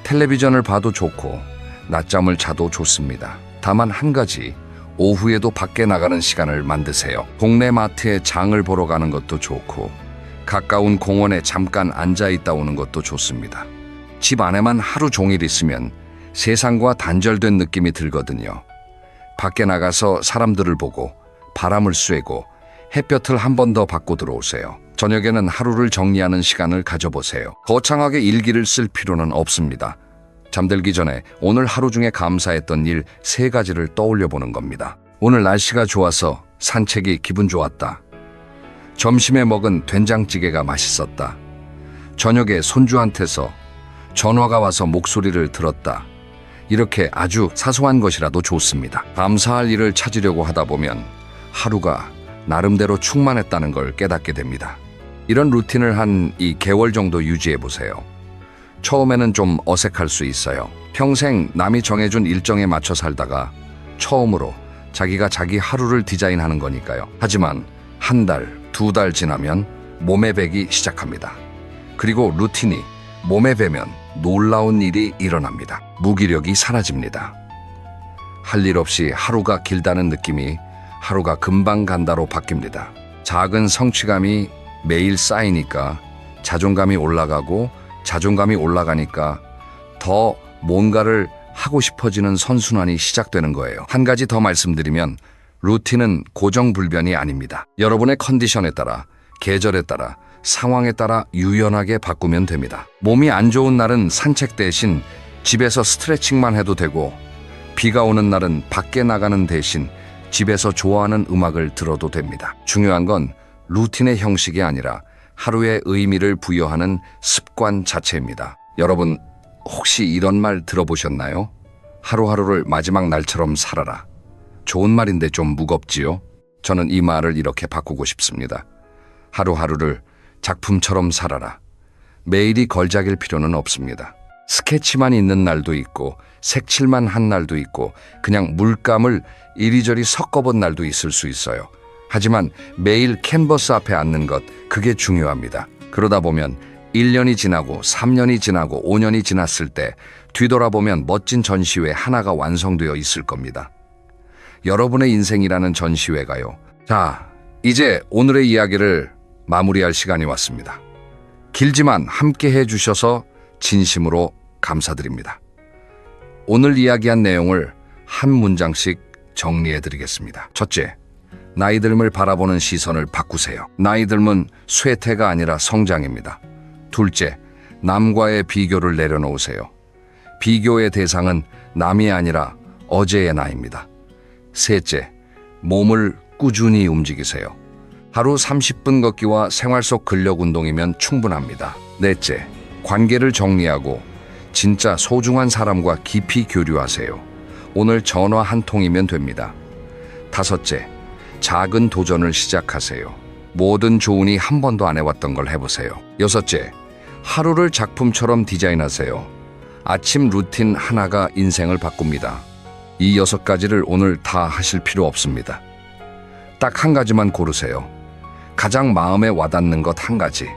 텔레비전을 봐도 좋고 낮잠을 자도 좋습니다. 다만 한 가지, 오후에도 밖에 나가는 시간을 만드세요. 동네 마트에 장을 보러 가는 것도 좋고 가까운 공원에 잠깐 앉아 있다 오는 것도 좋습니다. 집 안에만 하루 종일 있으면 세상과 단절된 느낌이 들거든요. 밖에 나가서 사람들을 보고 바람을 쐬고 햇볕을 한 번 더 받고 들어오세요. 저녁에는 하루를 정리하는 시간을 가져보세요. 거창하게 일기를 쓸 필요는 없습니다. 잠들기 전에 오늘 하루 중에 감사했던 일 3가지를 떠올려 보는 겁니다. 오늘 날씨가 좋아서 산책이 기분 좋았다. 점심에 먹은 된장찌개가 맛있었다. 저녁에 손주한테서 전화가 와서 목소리를 들었다. 이렇게 아주 사소한 것이라도 좋습니다. 감사할 일을 찾으려고 하다 보면 하루가 나름대로 충만했다는 걸 깨닫게 됩니다. 이런 루틴을 한 2개월 정도 유지해 보세요. 처음에는 좀 어색할 수 있어요. 평생 남이 정해준 일정에 맞춰 살다가 처음으로 자기가 자기 하루를 디자인하는 거니까요. 하지만 1달, 2달 지나면 몸에 배기 시작합니다. 그리고 루틴이 몸에 배면 놀라운 일이 일어납니다. 무기력이 사라집니다. 할 일 없이 하루가 길다는 느낌이 하루가 금방 간다로 바뀝니다. 작은 성취감이 매일 쌓이니까 자존감이 올라가고 자존감이 올라가니까 더 뭔가를 하고 싶어지는 선순환이 시작되는 거예요. 한 가지 더 말씀드리면 루틴은 고정불변이 아닙니다. 여러분의 컨디션에 따라, 계절에 따라, 상황에 따라 유연하게 바꾸면 됩니다. 몸이 안 좋은 날은 산책 대신 집에서 스트레칭만 해도 되고 비가 오는 날은 밖에 나가는 대신 집에서 좋아하는 음악을 들어도 됩니다. 중요한 건 루틴의 형식이 아니라 하루의 의미를 부여하는 습관 자체입니다. 여러분, 혹시 이런 말 들어보셨나요? 하루하루를 마지막 날처럼 살아라. 좋은 말인데 좀 무겁지요? 저는 이 말을 이렇게 바꾸고 싶습니다. 하루하루를 작품처럼 살아라. 매일이 걸작일 필요는 없습니다. 스케치만 있는 날도 있고 색칠만 한 날도 있고 그냥 물감을 이리저리 섞어본 날도 있을 수 있어요. 하지만 매일 캔버스 앞에 앉는 것, 그게 중요합니다. 그러다 보면 1년이 지나고 3년이 지나고 5년이 지났을 때 뒤돌아보면 멋진 전시회 하나가 완성되어 있을 겁니다. 여러분의 인생이라는 전시회가요. 자, 이제 오늘의 이야기를 마무리할 시간이 왔습니다. 길지만 함께 해주셔서 진심으로 감사드립니다. 오늘 이야기한 내용을 한 문장씩 정리해드리겠습니다. 첫째, 나이 듦을 바라보는 시선을 바꾸세요. 나이 듦은 쇠퇴가 아니라 성장입니다. 둘째, 남과의 비교를 내려놓으세요. 비교의 대상은 남이 아니라 어제의 나입니다. 셋째, 몸을 꾸준히 움직이세요. 하루 30분 걷기와 생활 속 근력 운동이면 충분합니다. 넷째, 관계를 정리하고 진짜 소중한 사람과 깊이 교류하세요. 오늘 전화 한 통이면 됩니다. 다섯째, 작은 도전을 시작하세요. 뭐든 좋으니 한 번도 안 해왔던 걸 해보세요. 여섯째, 하루를 작품처럼 디자인하세요. 아침 루틴 하나가 인생을 바꿉니다. 이 6가지를 오늘 다 하실 필요 없습니다. 딱 한 가지만 고르세요. 가장 마음에 와닿는 것 한 가지.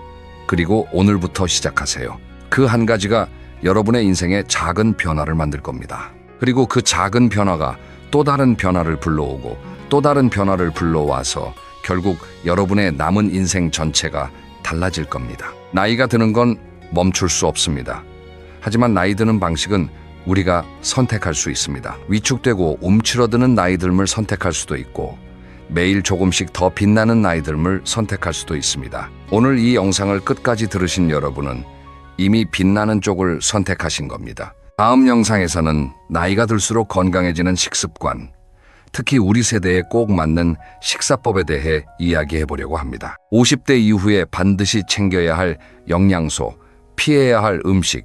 그리고 오늘부터 시작하세요. 그 한 가지가 여러분의 인생에 작은 변화를 만들 겁니다. 그리고 그 작은 변화가 또 다른 변화를 불러오고 또 다른 변화를 불러와서 결국 여러분의 남은 인생 전체가 달라질 겁니다. 나이가 드는 건 멈출 수 없습니다. 하지만 나이 드는 방식은 우리가 선택할 수 있습니다. 위축되고 움츠러드는 나이 듦을 선택할 수도 있고 매일 조금씩 더 빛나는 나이 듦을 선택할 수도 있습니다. 오늘 이 영상을 끝까지 들으신 여러분은 이미 빛나는 쪽을 선택하신 겁니다. 다음 영상에서는 나이가 들수록 건강해지는 식습관, 특히 우리 세대에 꼭 맞는 식사법에 대해 이야기해 보려고 합니다. 50대 이후에 반드시 챙겨야 할 영양소, 피해야 할 음식,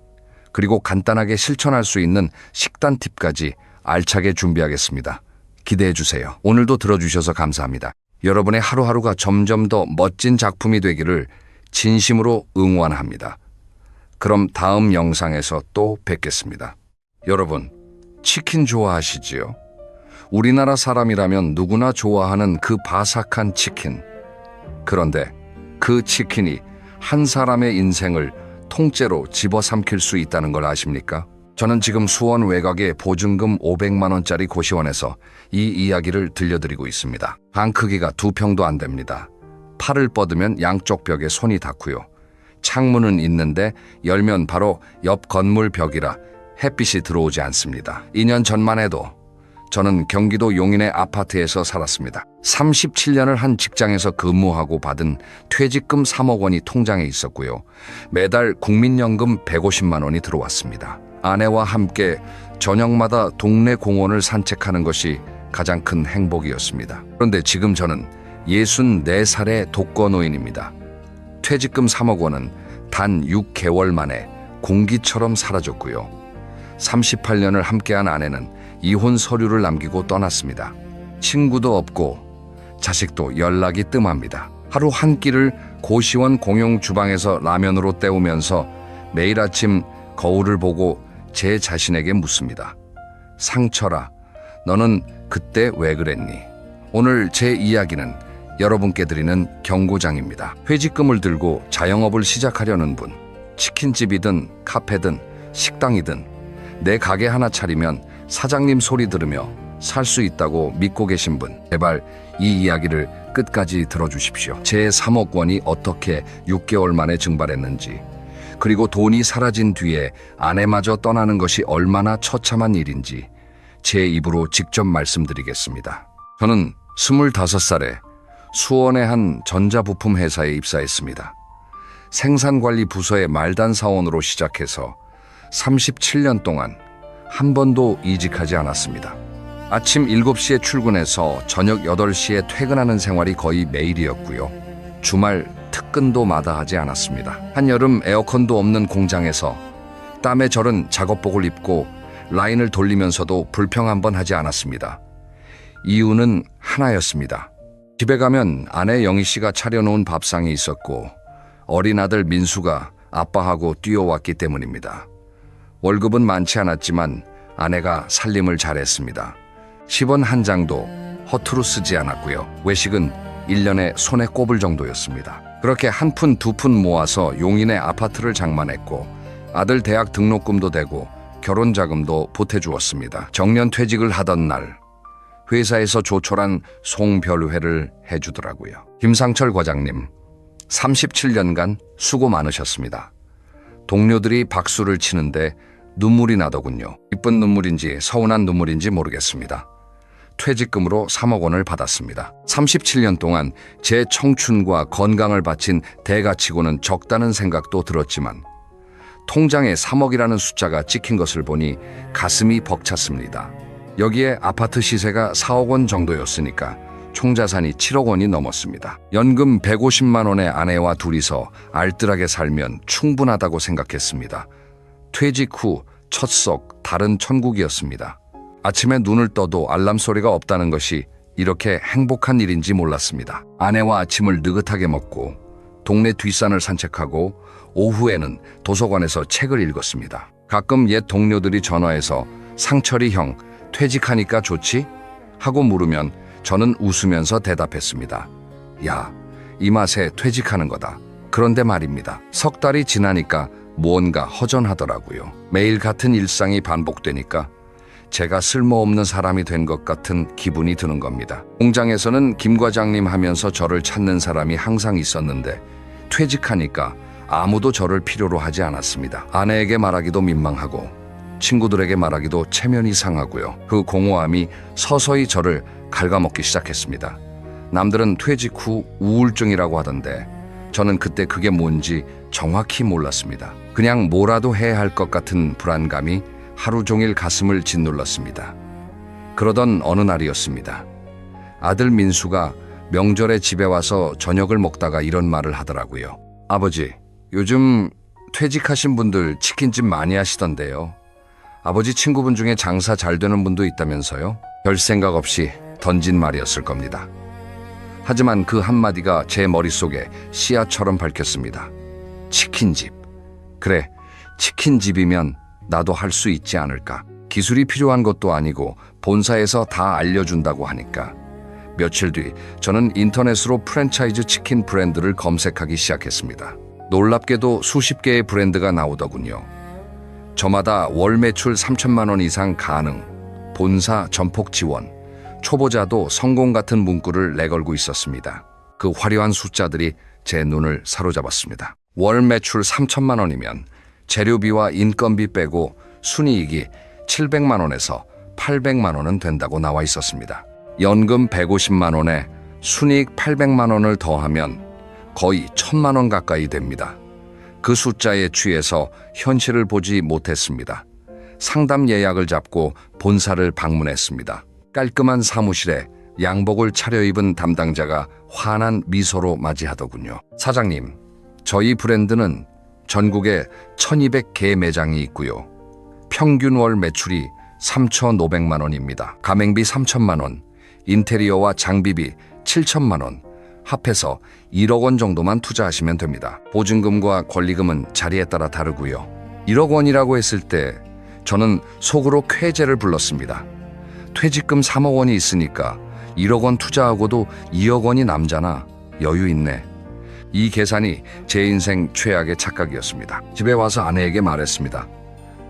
그리고 간단하게 실천할 수 있는 식단 팁까지 알차게 준비하겠습니다. 기대해 주세요. 오늘도 들어주셔서 감사합니다. 여러분의 하루하루가 점점 더 멋진 작품이 되기를 진심으로 응원합니다. 그럼 다음 영상에서 또 뵙겠습니다. 여러분, 치킨 좋아하시지요? 우리나라 사람이라면 누구나 좋아하는 그 바삭한 치킨. 그런데 그 치킨이 한 사람의 인생을 통째로 집어삼킬 수 있다는 걸 아십니까? 저는 지금 수원 외곽의 보증금 500만 원짜리 고시원에서 이 이야기를 들려드리고 있습니다. 방 크기가 2평도 안 됩니다. 팔을 뻗으면 양쪽 벽에 손이 닿고요. 창문은 있는데 열면 바로 옆 건물 벽이라 햇빛이 들어오지 않습니다. 2년 전만 해도 저는 경기도 용인의 아파트에서 살았습니다. 37년을 한 직장에서 근무하고 받은 퇴직금 3억 원이 통장에 있었고요. 매달 국민연금 150만 원이 들어왔습니다. 아내와 함께 저녁마다 동네 공원을 산책하는 것이 가장 큰 행복이었습니다. 그런데 지금 저는 64살의 독거노인입니다. 퇴직금 3억 원은 단 6개월 만에 공기처럼 사라졌고요. 38년을 함께한 아내는 이혼 서류를 남기고 떠났습니다. 친구도 없고 자식도 연락이 뜸합니다. 하루 한 끼를 고시원 공용 주방에서 라면으로 때우면서 매일 아침 거울을 보고 제 자신에게 묻습니다. 상철아, 너는 그때 왜 그랬니? 오늘 제 이야기는 여러분께 드리는 경고장입니다. 퇴직금을 들고 자영업을 시작하려는 분, 치킨집이든 카페든 식당이든 내 가게 하나 차리면 사장님 소리 들으며 살 수 있다고 믿고 계신 분, 제발 이 이야기를 끝까지 들어주십시오. 제 3억 원이 어떻게 6개월 만에 증발했는지, 그리고 돈이 사라진 뒤에 아내마저 떠나는 것이 얼마나 처참한 일인지 제 입으로 직접 말씀드리겠습니다. 저는 25살에 수원의 한 전자부품 회사에 입사했습니다. 생산관리 부서의 말단 사원으로 시작해서 37년 동안 한 번도 이직하지 않았습니다. 아침 7시에 출근해서 저녁 8시에 퇴근하는 생활이 거의 매일이었고요. 주말 특근도 마다하지 않았습니다. 한여름 에어컨도 없는 공장에서 땀에 절은 작업복을 입고 라인을 돌리면서도 불평 한 번 하지 않았습니다. 이유는 하나였습니다. 집에 가면 아내 영희 씨가 차려놓은 밥상이 있었고 어린 아들 민수가 아빠하고 뛰어왔기 때문입니다. 월급은 많지 않았지만 아내가 살림을 잘했습니다. 10원 한 장도 허투루 쓰지 않았고요. 외식은 1년에 손에 꼽을 정도였습니다. 그렇게 한 푼 두 푼 모아서 용인의 아파트를 장만했고 아들 대학 등록금도 대고 결혼 자금도 보태주었습니다. 정년 퇴직을 하던 날 회사에서 조촐한 송별회를 해주더라고요. 김상철 과장님, 37년간 수고 많으셨습니다. 동료들이 박수를 치는데 눈물이 나더군요. 기쁜 눈물인지 서운한 눈물인지 모르겠습니다. 퇴직금으로 3억 원을 받았습니다. 37년 동안 제 청춘과 건강을 바친 대가치고는 적다는 생각도 들었지만 통장에 3억이라는 숫자가 찍힌 것을 보니 가슴이 벅찼습니다. 여기에 아파트 시세가 4억 원 정도였으니까 총 자산이 7억 원이 넘었습니다. 연금 150만 원의 아내와 둘이서 알뜰하게 살면 충분하다고 생각했습니다. 퇴직 후 첫 속 다른 천국이었습니다. 아침에 눈을 떠도 알람 소리가 없다는 것이 이렇게 행복한 일인지 몰랐습니다. 아내와 아침을 느긋하게 먹고 동네 뒷산을 산책하고 오후에는 도서관에서 책을 읽었습니다. 가끔 옛 동료들이 전화해서 상철이 형 퇴직하니까 좋지? 하고 물으면 저는 웃으면서 대답했습니다. 야, 이 맛에 퇴직하는 거다. 그런데 말입니다. 석 달이 지나니까 무언가 허전하더라고요. 매일 같은 일상이 반복되니까 제가 쓸모없는 사람이 된 것 같은 기분이 드는 겁니다. 공장에서는 김 과장님 하면서 저를 찾는 사람이 항상 있었는데 퇴직하니까 아무도 저를 필요로 하지 않았습니다. 아내에게 말하기도 민망하고 친구들에게 말하기도 체면이 상하고요. 그 공허함이 서서히 저를 갉아먹기 시작했습니다. 남들은 퇴직 후 우울증이라고 하던데 저는 그때 그게 뭔지 정확히 몰랐습니다. 그냥 뭐라도 해야 할 것 같은 불안감이 하루 종일 가슴을 짓눌렀습니다. 그러던 어느 날이었습니다. 아들 민수가 명절에 집에 와서 저녁을 먹다가 이런 말을 하더라고요. 아버지, 요즘 퇴직하신 분들 치킨집 많이 하시던데요. 아버지 친구분 중에 장사 잘 되는 분도 있다면서요? 별 생각 없이 던진 말이었을 겁니다. 하지만 그 한마디가 제 머릿속에 씨앗처럼 밝혔습니다. 치킨집. 그래, 치킨집이면 나도 할 수 있지 않을까. 기술이 필요한 것도 아니고 본사에서 다 알려준다고 하니까 며칠 뒤 저는 인터넷으로 프랜차이즈 치킨 브랜드를 검색하기 시작했습니다. 놀랍게도 수십 개의 브랜드가 나오더군요. 저마다 월 매출 3천만 원 이상 가능, 본사 전폭 지원, 초보자도 성공 같은 문구를 내걸고 있었습니다. 그 화려한 숫자들이 제 눈을 사로잡았습니다. 월 매출 3천만 원이면 재료비와 인건비 빼고 순이익이 700만 원에서 800만 원은 된다고 나와 있었습니다. 연금 150만 원에 순이익 800만 원을 더하면 거의 1000만 원 가까이 됩니다. 그 숫자에 취해서 현실을 보지 못했습니다. 상담 예약을 잡고 본사를 방문했습니다. 깔끔한 사무실에 양복을 차려입은 담당자가 환한 미소로 맞이하더군요. 사장님, 저희 브랜드는 전국에 1200개 매장이 있고요. 평균 월 매출이 3,500만 원입니다. 가맹비 3천만 원, 인테리어와 장비비 7천만 원, 합해서 1억 원 정도만 투자하시면 됩니다. 보증금과 권리금은 자리에 따라 다르고요. 1억 원이라고 했을 때 저는 속으로 쾌재를 불렀습니다. 퇴직금 3억 원이 있으니까 1억 원 투자하고도 2억 원이 남잖아. 여유 있네. 이 계산이 제 인생 최악의 착각이었습니다. 집에 와서 아내에게 말했습니다.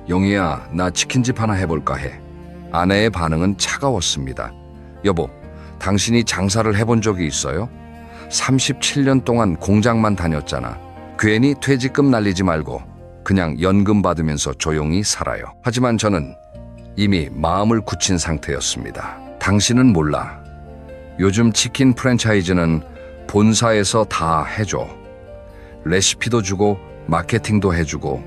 영희야, 나 치킨집 하나 해볼까 해. 아내의 반응은 차가웠습니다. 여보, 당신이 장사를 해본 적이 있어요? 37년 동안 공장만 다녔잖아. 괜히 퇴직금 날리지 말고 그냥 연금 받으면서 조용히 살아요. 하지만 저는 이미 마음을 굳힌 상태였습니다. 당신은 몰라. 요즘 치킨 프랜차이즈는 본사에서 다 해줘. 레시피도 주고 마케팅도 해주고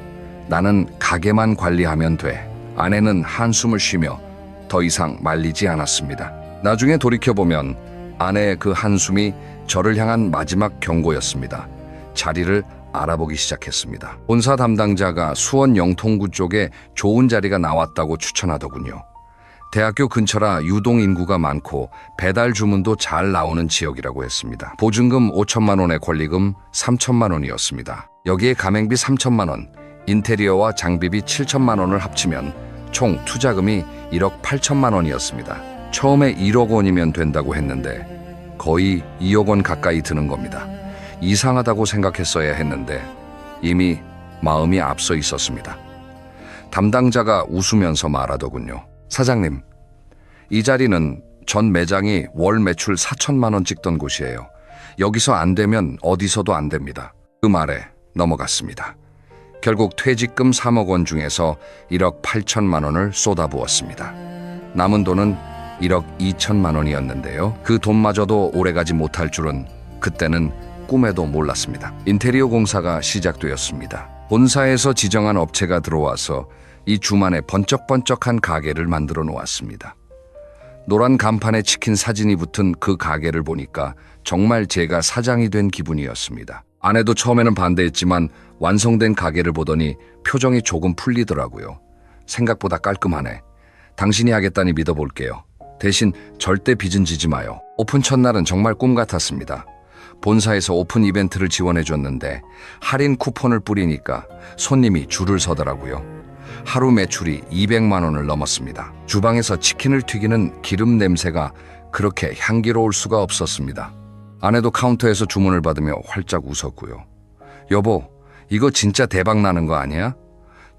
나는 가게만 관리하면 돼. 아내는 한숨을 쉬며 더 이상 말리지 않았습니다. 나중에 돌이켜보면 아내의 그 한숨이 저를 향한 마지막 경고였습니다. 자리를 알아보기 시작했습니다. 본사 담당자가 수원 영통구 쪽에 좋은 자리가 나왔다고 추천하더군요. 대학교 근처라 유동 인구가 많고 배달 주문도 잘 나오는 지역이라고 했습니다. 보증금 5천만 원의 권리금 3천만 원이었습니다. 여기에 가맹비 3천만 원, 인테리어와 장비비 7천만 원을 합치면 총 투자금이 1억 8천만 원이었습니다. 처음에 1억 원이면 된다고 했는데 거의 2억 원 가까이 드는 겁니다. 이상하다고 생각했어야 했는데 이미 마음이 앞서 있었습니다. 담당자가 웃으면서 말하더군요. 사장님, 이 자리는 전 매장이 월 매출 4천만 원 찍던 곳이에요. 여기서 안 되면 어디서도 안 됩니다. 그 말에 넘어갔습니다. 결국 퇴직금 3억 원 중에서 1억 8천만 원을 쏟아부었습니다. 남은 돈은 1억 2천만 원이었는데요. 그 돈마저도 오래가지 못할 줄은 그때는 꿈에도 몰랐습니다. 인테리어 공사가 시작되었습니다. 본사에서 지정한 업체가 들어와서 이 주만에 번쩍번쩍한 가게를 만들어 놓았습니다. 노란 간판에 치킨 사진이 붙은 그 가게를 보니까 정말 제가 사장이 된 기분이었습니다. 아내도 처음에는 반대했지만 완성된 가게를 보더니 표정이 조금 풀리더라고요. 생각보다 깔끔하네. 당신이 하겠다니 믿어볼게요. 대신 절대 빚은 지지 마요. 오픈 첫날은 정말 꿈 같았습니다. 본사에서 오픈 이벤트를 지원해줬는데 할인 쿠폰을 뿌리니까 손님이 줄을 서더라고요. 하루 매출이 200만 원을 넘었습니다. 주방에서 치킨을 튀기는 기름 냄새가 그렇게 향기로울 수가 없었습니다. 아내도 카운터에서 주문을 받으며 활짝 웃었고요. 여보, 이거 진짜 대박 나는 거 아니야?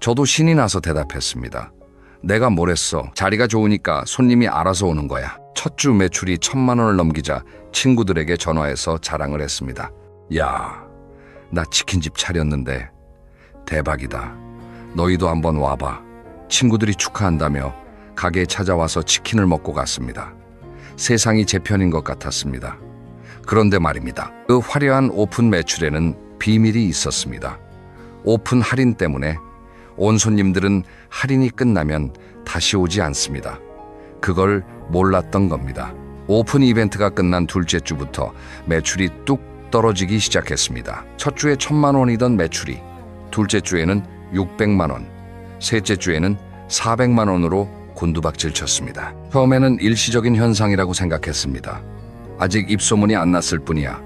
저도 신이 나서 대답했습니다. 내가 뭘 했어? 자리가 좋으니까 손님이 알아서 오는 거야. 첫 주 매출이 1,000만 원을 넘기자 친구들에게 전화해서 자랑을 했습니다. 야, 나 치킨집 차렸는데 대박이다. 너희도 한번 와봐. 친구들이 축하한다며 가게에 찾아와서 치킨을 먹고 갔습니다. 세상이 제 편인 것 같았습니다. 그런데 말입니다. 그 화려한 오픈 매출에는 비밀이 있었습니다. 오픈 할인 때문에 온 손님들은 할인이 끝나면 다시 오지 않습니다. 그걸 몰랐던 겁니다. 오픈 이벤트가 끝난 둘째 주부터 매출이 뚝 떨어지기 시작했습니다. 첫 주에 1,000만 원이던 매출이 둘째 주에는 600만 원, 셋째 주에는 400만 원으로 곤두박질 쳤습니다. 처음에는 일시적인 현상이라고 생각했습니다. 아직 입소문이 안 났을 뿐이야.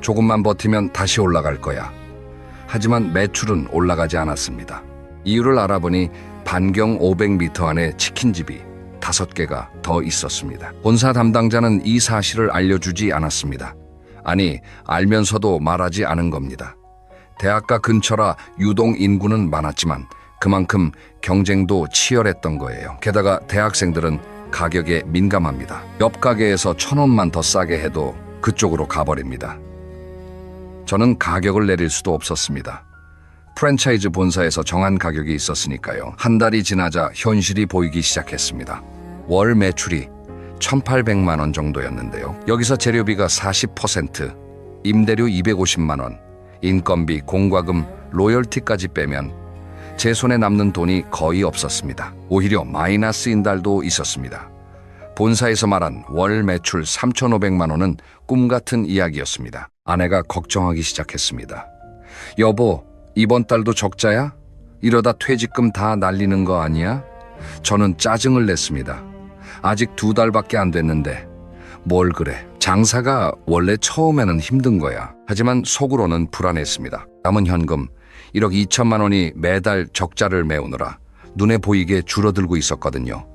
조금만 버티면 다시 올라갈 거야. 하지만 매출은 올라가지 않았습니다. 이유를 알아보니 반경 500m 안에 치킨집이 5개가 더 있었습니다. 본사 담당자는 이 사실을 알려주지 않았습니다. 아니, 알면서도 말하지 않은 겁니다. 대학가 근처라 유동 인구는 많았지만 그만큼 경쟁도 치열했던 거예요. 게다가 대학생들은 가격에 민감합니다. 옆 가게에서 1,000원만 더 싸게 해도 그쪽으로 가버립니다. 저는 가격을 내릴 수도 없었습니다. 프랜차이즈 본사에서 정한 가격이 있었으니까요. 한 달이 지나자 현실이 보이기 시작했습니다. 월 매출이 1,800만 원 정도였는데요. 여기서 재료비가 40%, 임대료 250만 원, 인건비, 공과금, 로열티까지 빼면 제 손에 남는 돈이 거의 없었습니다. 오히려 마이너스인 달도 있었습니다. 본사에서 말한 월 매출 3,500만 원은 꿈 같은 이야기였습니다. 아내가 걱정하기 시작했습니다. 여보, 이번 달도 적자야? 이러다 퇴직금 다 날리는 거 아니야? 저는 짜증을 냈습니다. 아직 2달밖에 안 됐는데 뭘 그래. 장사가 원래 처음에는 힘든 거야. 하지만 속으로는 불안했습니다. 남은 현금 1억 2천만 원이 매달 적자를 메우느라 눈에 보이게 줄어들고 있었거든요.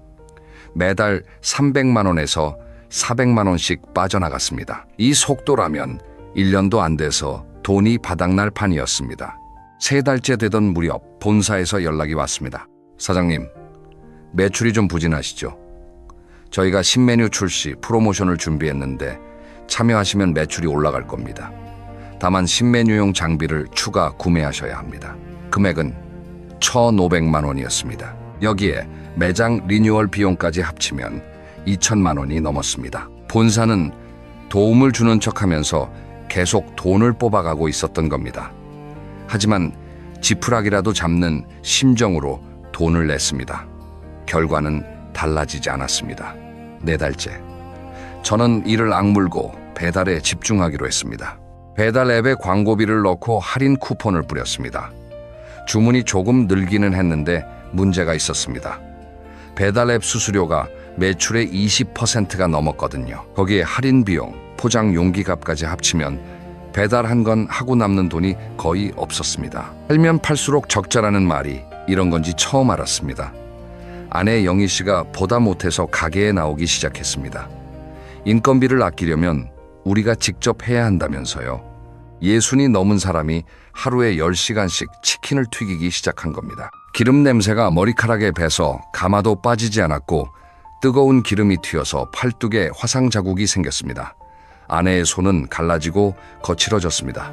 매달 300만 원에서 400만 원씩 빠져나갔습니다. 이 속도라면 1년도 안 돼서 돈이 바닥날 판이었습니다. 3달째 되던 무렵 본사에서 연락이 왔습니다. 사장님, 매출이 좀 부진하시죠? 저희가 신메뉴 출시, 프로모션을 준비했는데 참여하시면 매출이 올라갈 겁니다. 다만 신메뉴용 장비를 추가 구매하셔야 합니다. 금액은 1,500만 원이었습니다. 여기에 매장 리뉴얼 비용까지 합치면 2천만 원이 넘었습니다. 본사는 도움을 주는 척하면서 계속 돈을 뽑아가고 있었던 겁니다. 하지만 지푸라기라도 잡는 심정으로 돈을 냈습니다. 결과는 달라지지 않았습니다. 4달째. 저는 이를 악물고 배달에 집중하기로 했습니다. 배달 앱에 광고비를 넣고 할인 쿠폰을 뿌렸습니다. 주문이 조금 늘기는 했는데 문제가 있었습니다. 배달 앱 수수료가 매출의 20%가 넘었거든요. 거기에 할인 비용, 포장 용기 값까지 합치면 배달한 건 하고 남는 돈이 거의 없었습니다. 팔면 팔수록 적자라는 말이 이런 건지 처음 알았습니다. 아내 영희 씨가 보다 못해서 가게에 나오기 시작했습니다. 인건비를 아끼려면 우리가 직접 해야 한다면서요. 60이 넘은 사람이 하루에 10시간씩 치킨을 튀기기 시작한 겁니다. 기름 냄새가 머리카락에 배서 가마도 빠지지 않았고 뜨거운 기름이 튀어서 팔뚝에 화상 자국이 생겼습니다. 아내의 손은 갈라지고 거칠어졌습니다.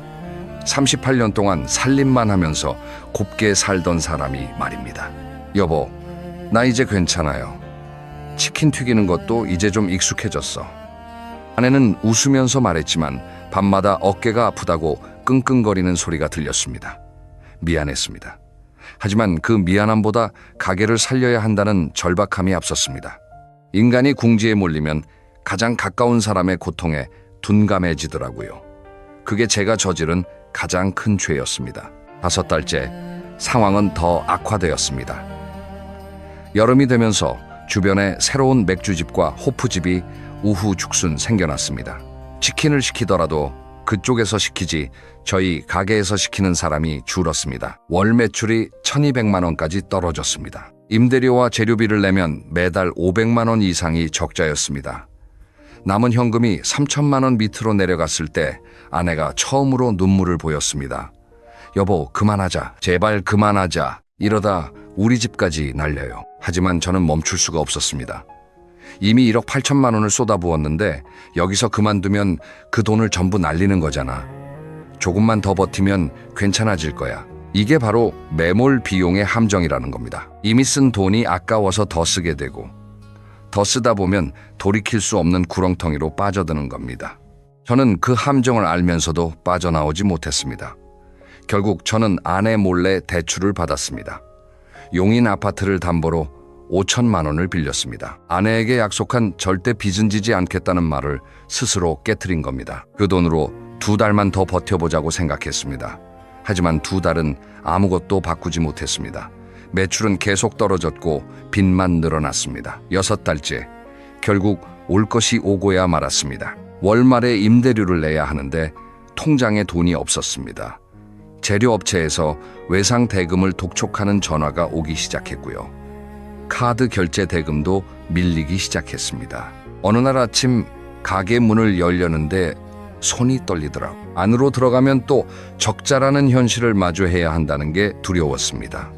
38년 동안 살림만 하면서 곱게 살던 사람이 말입니다. 여보, 나 이제 괜찮아요. 치킨 튀기는 것도 이제 좀 익숙해졌어. 아내는 웃으면서 말했지만 밤마다 어깨가 아프다고 끙끙거리는 소리가 들렸습니다. 미안했습니다. 하지만 그 미안함보다 가게를 살려야 한다는 절박함이 앞섰습니다. 인간이 궁지에 몰리면 가장 가까운 사람의 고통에 둔감해지더라고요. 그게 제가 저지른 가장 큰 죄였습니다. 5달째 상황은 더 악화되었습니다. 여름이 되면서 주변에 새로운 맥주집과 호프집이 우후죽순 생겨났습니다. 치킨을 시키더라도 그쪽에서 시키지 저희 가게에서 시키는 사람이 줄었습니다. 월 매출이 1,200만 원까지 떨어졌습니다. 임대료와 재료비를 내면 매달 500만 원 이상이 적자였습니다. 남은 현금이 3천만 원 밑으로 내려갔을 때 아내가 처음으로 눈물을 보였습니다. 여보, 그만하자. 제발 그만하자. 이러다 우리 집까지 날려요. 하지만 저는 멈출 수가 없었습니다. 이미 1억 8천만 원을 쏟아부었는데 여기서 그만두면 그 돈을 전부 날리는 거잖아. 조금만 더 버티면 괜찮아질 거야. 이게 바로 매몰 비용의 함정이라는 겁니다. 이미 쓴 돈이 아까워서 더 쓰게 되고 더 쓰다 보면 돌이킬 수 없는 구렁텅이로 빠져드는 겁니다. 저는 그 함정을 알면서도 빠져나오지 못했습니다. 결국 저는 아내 몰래 대출을 받았습니다. 용인 아파트를 담보로 5천만 원을 빌렸습니다. 아내에게 약속한 절대 빚은 지지 않겠다는 말을 스스로 깨트린 겁니다. 그 돈으로 2달만 더 버텨보자고 생각했습니다. 하지만 2달은 아무것도 바꾸지 못했습니다. 매출은 계속 떨어졌고 빚만 늘어났습니다. 6달째 결국 올 것이 오고야 말았습니다. 월말에 임대료를 내야 하는데 통장에 돈이 없었습니다. 재료업체에서 외상 대금을 독촉하는 전화가 오기 시작했고요. 카드 결제 대금도 밀리기 시작했습니다. 어느 날 아침 가게 문을 열려는데 손이 떨리더라고. 안으로 들어가면 또 적자라는 현실을 마주해야 한다는 게 두려웠습니다.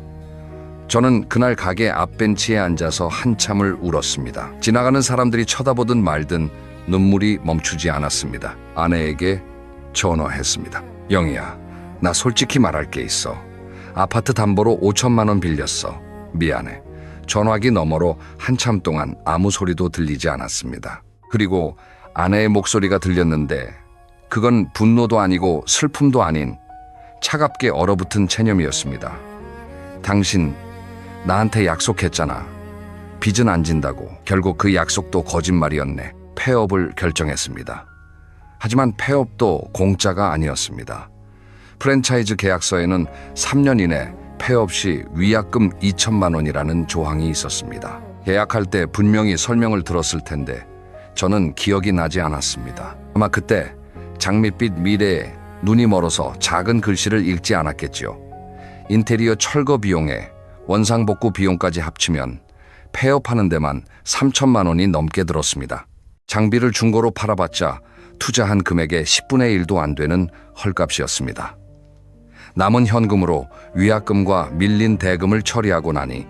저는 그날 가게 앞벤치에 앉아서 한참을 울었습니다. 지나가는 사람들이 쳐다보든 말든 눈물이 멈추지 않았습니다. 아내에게 전화했습니다. 영희야, 나 솔직히 말할 게 있어. 아파트 담보로 5천만 원 빌렸어. 미안해. 전화기 너머로 한참 동안 아무 소리도 들리지 않았습니다. 그리고 아내의 목소리가 들렸는데 그건 분노도 아니고 슬픔도 아닌 차갑게 얼어붙은 체념이었습니다. 당신 나한테 약속했잖아. 빚은 안 진다고. 결국 그 약속도 거짓말이었네. 폐업을 결정했습니다. 하지만 폐업도 공짜가 아니었습니다. 프랜차이즈 계약서에는 3년 이내 폐업 시 위약금 2천만 원이라는 조항이 있었습니다. 계약할 때 분명히 설명을 들었을 텐데 저는 기억이 나지 않았습니다. 아마 그때 장밋빛 미래에 눈이 멀어서 작은 글씨를 읽지 않았겠지요. 인테리어 철거 비용에 원상복구 비용까지 합치면 폐업하는 데만 3천만 원이 넘게 들었습니다. 장비를 중고로 팔아봤자 투자한 금액의 10분의 1도 안 되는 헐값이었습니다. 남은 현금으로 위약금과 밀린 대금을 처리하고 나니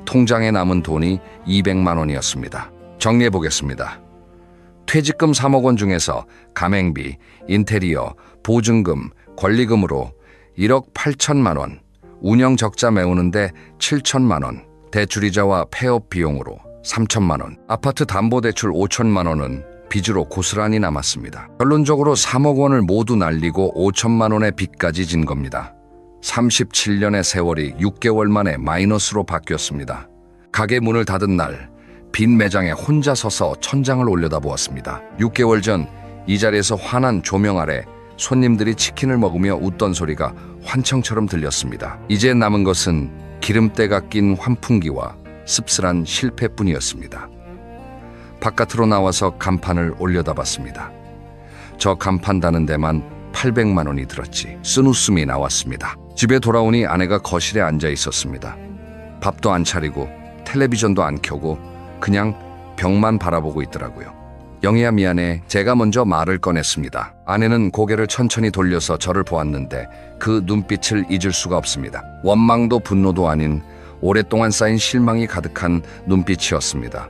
통장에 남은 돈이 200만 원이었습니다. 정리해 보겠습니다. 퇴직금 3억 원 중에서 가맹비, 인테리어, 보증금, 권리금으로 1억 8천만 원, 운영 적자 메우는데 7천만 원, 대출이자와 폐업 비용으로 3천만 원, 아파트 담보대출 5천만 원은 빚으로 고스란히 남았습니다. 결론적으로 3억 원을 모두 날리고 5천만 원의 빚까지 진 겁니다. 37년의 세월이 6개월 만에 마이너스로 바뀌었습니다. 가게 문을 닫은 날, 빈 매장에 혼자 서서 천장을 올려다보았습니다. 6개월 전 이 자리에서 환한 조명 아래 손님들이 치킨을 먹으며 웃던 소리가 환청처럼 들렸습니다. 이제 남은 것은 기름때가 낀 환풍기와 씁쓸한 실패뿐이었습니다. 바깥으로 나와서 간판을 올려다봤습니다. 저 간판 다는 데만 800만 원이 들었지. 쓴 웃음이 나왔습니다. 집에 돌아오니 아내가 거실에 앉아 있었습니다. 밥도 안 차리고 텔레비전도 안 켜고 그냥 벽만 바라보고 있더라고요. 영희야 미안해. 제가 먼저 말을 꺼냈습니다. 아내는 고개를 천천히 돌려서 저를 보았는데 그 눈빛을 잊을 수가 없습니다. 원망도 분노도 아닌 오랫동안 쌓인 실망이 가득한 눈빛이었습니다.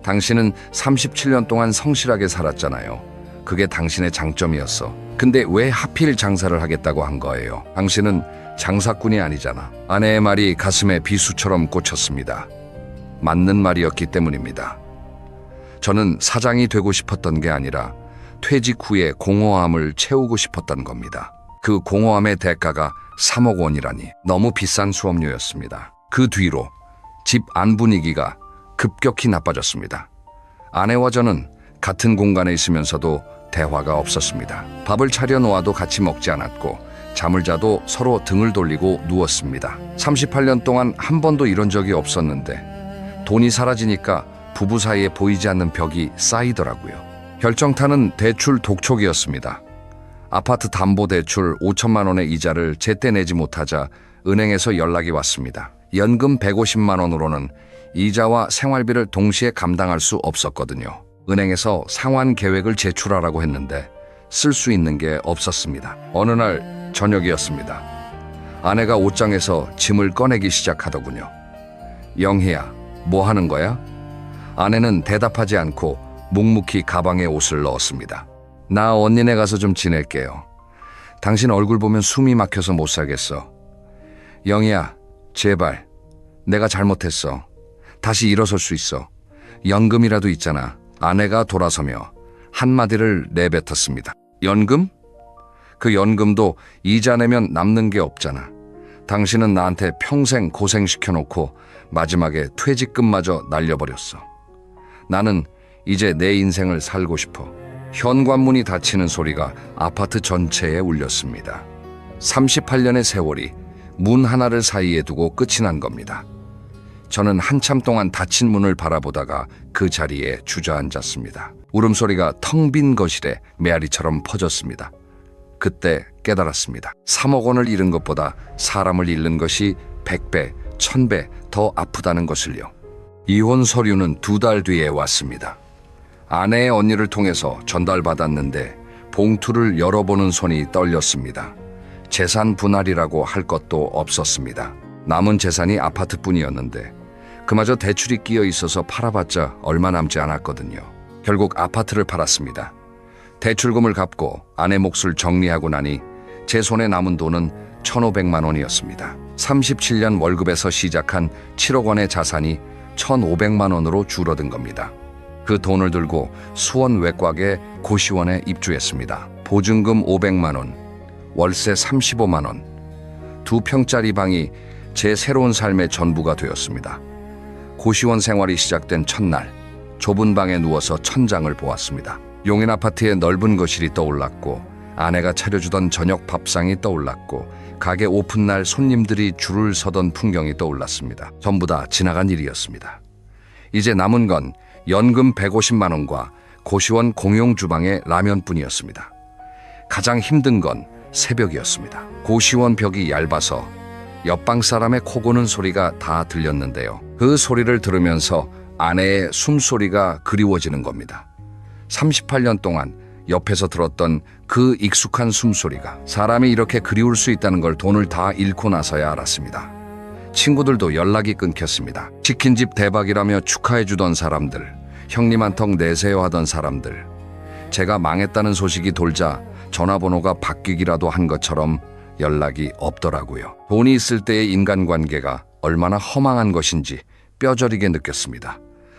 당신은 37년 동안 성실하게 살았잖아요. 그게 당신의 장점이었어. 근데 왜 하필 장사를 하겠다고 한 거예요? 당신은 장사꾼이 아니잖아. 아내의 말이 가슴에 비수처럼 꽂혔습니다. 맞는 말이었기 때문입니다. 저는 사장이 되고 싶었던 게 아니라 퇴직 후에 공허함을 채우고 싶었던 겁니다. 그 공허함의 대가가 3억 원이라니 너무 비싼 수업료였습니다. 그 뒤로 집 안 분위기가 급격히 나빠졌습니다. 아내와 저는 같은 공간에 있으면서도 대화가 없었습니다. 밥을 차려 놓아도 같이 먹지 않았고 잠을 자도 서로 등을 돌리고 누웠습니다. 38년 동안 한 번도 이런 적이 없었는데 돈이 사라지니까 부부 사이에 보이지 않는 벽이 쌓이더라고요. 결정타는 대출 독촉이었습니다. 아파트 담보대출 5천만 원의 이자를 제때 내지 못하자 은행에서 연락이 왔습니다. 연금 150만 원으로는 이자와 생활비를 동시에 감당할 수 없었거든요. 은행에서 상환 계획을 제출하라고 했는데 쓸 수 있는 게 없었습니다. 어느 날 저녁이었습니다. 아내가 옷장에서 짐을 꺼내기 시작하더군요. 영희야, 뭐 하는 거야? 아내는 대답하지 않고 묵묵히 가방에 옷을 넣었습니다. 나 언니네 가서 좀 지낼게요. 당신 얼굴 보면 숨이 막혀서 못 살겠어. 영희야, 제발. 내가 잘못했어. 다시 일어설 수 있어. 연금이라도 있잖아. 아내가 돌아서며 한마디를 내뱉었습니다. 연금? 그 연금도 이자 내면 남는 게 없잖아. 당신은 나한테 평생 고생시켜놓고 마지막에 퇴직금마저 날려버렸어. 나는 이제 내 인생을 살고 싶어. 현관문이 닫히는 소리가 아파트 전체에 울렸습니다. 38년의 세월이 문 하나를 사이에 두고 끝이 난 겁니다. 저는 한참 동안 닫힌 문을 바라보다가 그 자리에 주저앉았습니다. 울음소리가 텅 빈 거실에 메아리처럼 퍼졌습니다. 그때 깨달았습니다. 3억 원을 잃은 것보다 사람을 잃는 것이 100배, 1000배 더 아프다는 것을요. 이혼 서류는 2달 뒤에 왔습니다. 아내의 언니를 통해서 전달받았는데 봉투를 열어보는 손이 떨렸습니다. 재산 분할이라고 할 것도 없었습니다. 남은 재산이 아파트뿐이었는데 그마저 대출이 끼어 있어서 팔아봤자 얼마 남지 않았거든요. 결국 아파트를 팔았습니다. 대출금을 갚고 아내 몫을 정리하고 나니 제 손에 남은 돈은 1,500만 원이었습니다. 37년 월급에서 시작한 7억 원의 자산이 1,500만 원으로 줄어든 겁니다. 그 돈을 들고 수원 외곽의 고시원에 입주했습니다. 보증금 500만 원, 월세 35만 원, 2평짜리 방이 제 새로운 삶의 전부가 되었습니다. 고시원 생활이 시작된 첫날, 좁은 방에 누워서 천장을 보았습니다. 용인 아파트의 넓은 거실이 떠올랐고 아내가 차려주던 저녁 밥상이 떠올랐고 가게 오픈날 손님들이 줄을 서던 풍경이 떠올랐습니다. 전부 다 지나간 일이었습니다. 이제 남은 건 연금 150만 원과 고시원 공용 주방의 라면뿐이었습니다. 가장 힘든 건 새벽이었습니다. 고시원 벽이 얇아서 옆방 사람의 코 고는 소리가 다 들렸는데요. 그 소리를 들으면서 아내의 숨소리가 그리워지는 겁니다. 38년 동안 옆에서 들었던 그 익숙한 숨소리가 사람이 이렇게 그리울 수 있다는 걸 돈을 다 잃고 나서야 알았습니다. 친구들도 연락이 끊겼습니다. 치킨집 대박이라며 축하해주던 사람들, 형님 한턱 내세요 하던 사람들, 제가 망했다는 소식이 돌자 전화번호가 바뀌기라도 한 것처럼 연락이 없더라고요. 돈이 있을 때의 인간관계가 얼마나 허망한 것인지 뼈저리게 느꼈습니다.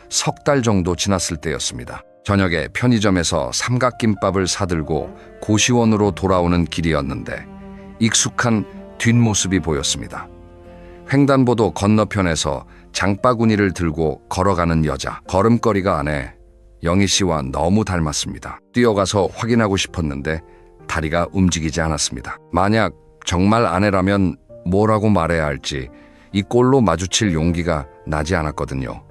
3달 정도 지났을 때였습니다. 저녁에 편의점에서 삼각김밥을 사들고 고시원으로 돌아오는 길이었는데 익숙한 뒷모습이 보였습니다. 횡단보도 건너편에서 장바구니를 들고 걸어가는 여자. 걸음걸이가 아내 영희 씨와 너무 닮았습니다. 뛰어가서 확인하고 싶었는데 다리가 움직이지 않았습니다. 만약 정말 아내라면 뭐라고 말해야 할지 이 꼴로 마주칠 용기가 나지 않았거든요.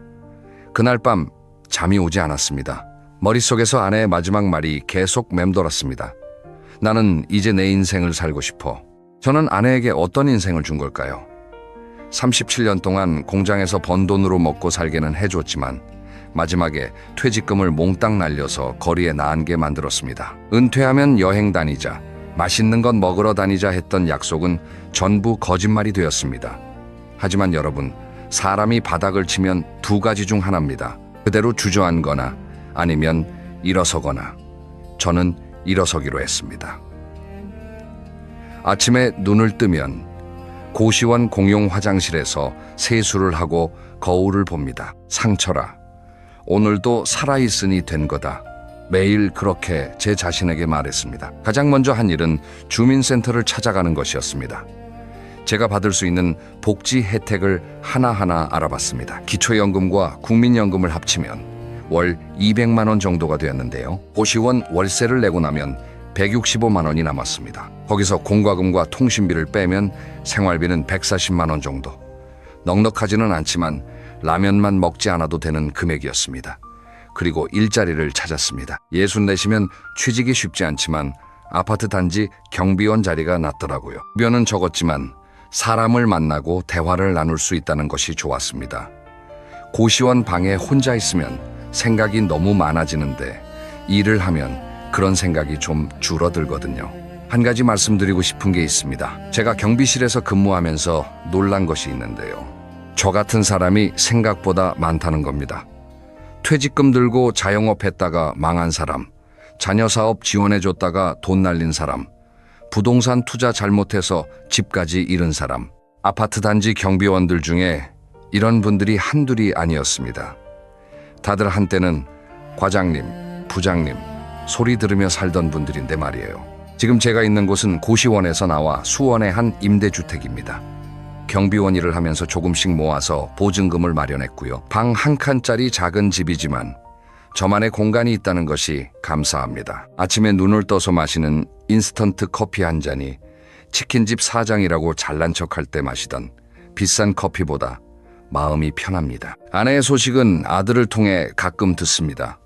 그날 밤 잠이 오지 않았습니다. 머릿속에서 아내의 마지막 말이 계속 맴돌았습니다. 나는 이제 내 인생을 살고 싶어. 저는 아내에게 어떤 인생을 준 걸까요? 37년 동안 공장에서 번 돈으로 먹고 살게는 해줬지만 마지막에 퇴직금을 몽땅 날려서 거리에 나앉게 만들었습니다. 은퇴하면 여행 다니자, 맛있는 것 먹으러 다니자 했던 약속은 전부 거짓말이 되었습니다. 하지만 여러분, 사람이 바닥을 치면 2가지 중 하나입니다. 그대로 주저앉거나 아니면 일어서거나. 저는 일어서기로 했습니다. 아침에 눈을 뜨면 고시원 공용 화장실에서 세수를 하고 거울을 봅니다. 상처라. 오늘도 살아있으니 된 거다. 매일 그렇게 제 자신에게 말했습니다. 가장 먼저 한 일은 주민센터를 찾아가는 것이었습니다. 제가 받을 수 있는 복지 혜택을 하나하나 알아봤습니다. 기초연금과 국민연금을 합치면 월 200만 원 정도가 되었는데요. 고시원 월세를 내고 나면 165만 원이 남았습니다. 거기서 공과금과 통신비를 빼면 생활비는 140만 원 정도. 넉넉하지는 않지만 라면만 먹지 않아도 되는 금액이었습니다. 그리고 일자리를 찾았습니다. 64시면 취직이 쉽지 않지만 아파트 단지 경비원 자리가 났더라고요. 주변은 적었지만 사람을 만나고 대화를 나눌 수 있다는 것이 좋았습니다. 고시원 방에 혼자 있으면 생각이 너무 많아지는데 일을 하면 그런 생각이 좀 줄어들거든요. 한 가지 말씀드리고 싶은 게 있습니다. 제가 경비실에서 근무하면서 놀란 것이 있는데요. 저 같은 사람이 생각보다 많다는 겁니다. 퇴직금 들고 자영업 했다가 망한 사람, 자녀 사업 지원해줬다가 돈 날린 사람, 부동산 투자 잘못해서 집까지 잃은 사람, 아파트 단지 경비원들 중에 이런 분들이 한둘이 아니었습니다. 다들 한때는 과장님, 부장님 소리 들으며 살던 분들인데 말이에요. 지금 제가 있는 곳은 고시원에서 나와 수원의 한 임대주택입니다. 경비원 일을 하면서 조금씩 모아서 보증금을 마련했고요. 방 한 칸짜리 작은 집이지만 저만의 공간이 있다는 것이 감사합니다. 아침에 눈을 떠서 마시는 인스턴트 커피 한 잔이 치킨집 사장이라고 잘난 척할 때 마시던 비싼 커피보다 마음이 편합니다. 아내의 소식은 아들을 통해 가끔 듣습니다.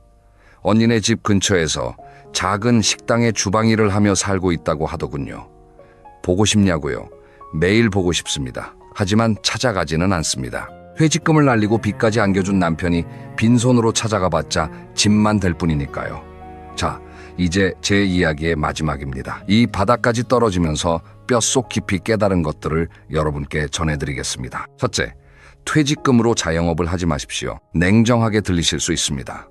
언니네 집 근처에서 작은 식당의 주방 일을 하며 살고 있다고 하더군요. 보고 싶냐고요? 매일 보고 싶습니다. 하지만 찾아가지는 않습니다. 퇴직금을 날리고 빚까지 안겨준 남편이 빈손으로 찾아가 봤자 짐만 될 뿐이니까요. 자, 이제 제 이야기의 마지막입니다. 이 바닥까지 떨어지면서 뼛속 깊이 깨달은 것들을 여러분께 전해드리겠습니다. 첫째, 퇴직금으로 자영업을 하지 마십시오. 냉정하게 들리실 수 있습니다.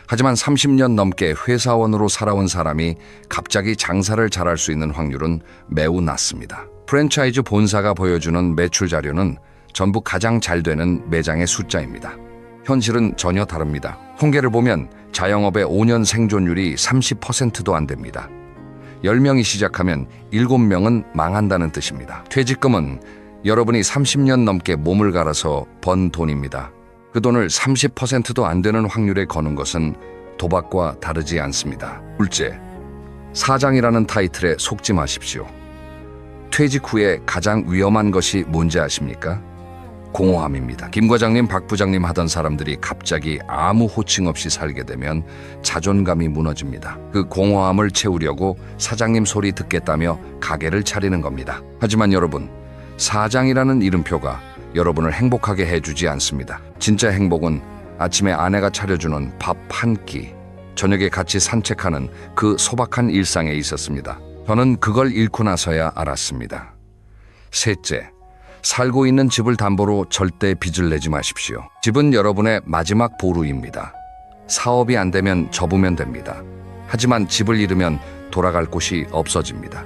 하지만 30년 넘게 회사원으로 살아온 사람이 갑자기 장사를 잘할 수 있는 확률은 매우 낮습니다. 프랜차이즈 본사가 보여주는 매출 자료는 전부 가장 잘 되는 매장의 숫자입니다. 현실은 전혀 다릅니다. 통계를 보면 자영업의 5년 생존율이 30%도 안 됩니다. 10명이 시작하면 7명은 망한다는 뜻입니다. 퇴직금은 여러분이 30년 넘게 몸을 갈아서 번 돈입니다. 그 돈을 30%도 안 되는 확률에 거는 것은 도박과 다르지 않습니다. 둘째, 사장이라는 타이틀에 속지 마십시오. 퇴직 후에 가장 위험한 것이 뭔지 아십니까? 공허함입니다. 김 과장님, 박 부장님 하던 사람들이 갑자기 아무 호칭 없이 살게 되면 자존감이 무너집니다. 그 공허함을 채우려고 사장님 소리 듣겠다며 가게를 차리는 겁니다. 하지만 여러분, 사장이라는 이름표가 여러분을 행복하게 해주지 않습니다. 진짜 행복은 아침에 아내가 차려주는 밥 한 끼, 저녁에 같이 산책하는 그 소박한 일상에 있었습니다. 저는 그걸 잃고 나서야 알았습니다. 셋째, 살고 있는 집을 담보로 절대 빚을 내지 마십시오. 집은 여러분의 마지막 보루입니다. 사업이 안 되면 접으면 됩니다. 하지만 집을 잃으면 돌아갈 곳이 없어집니다.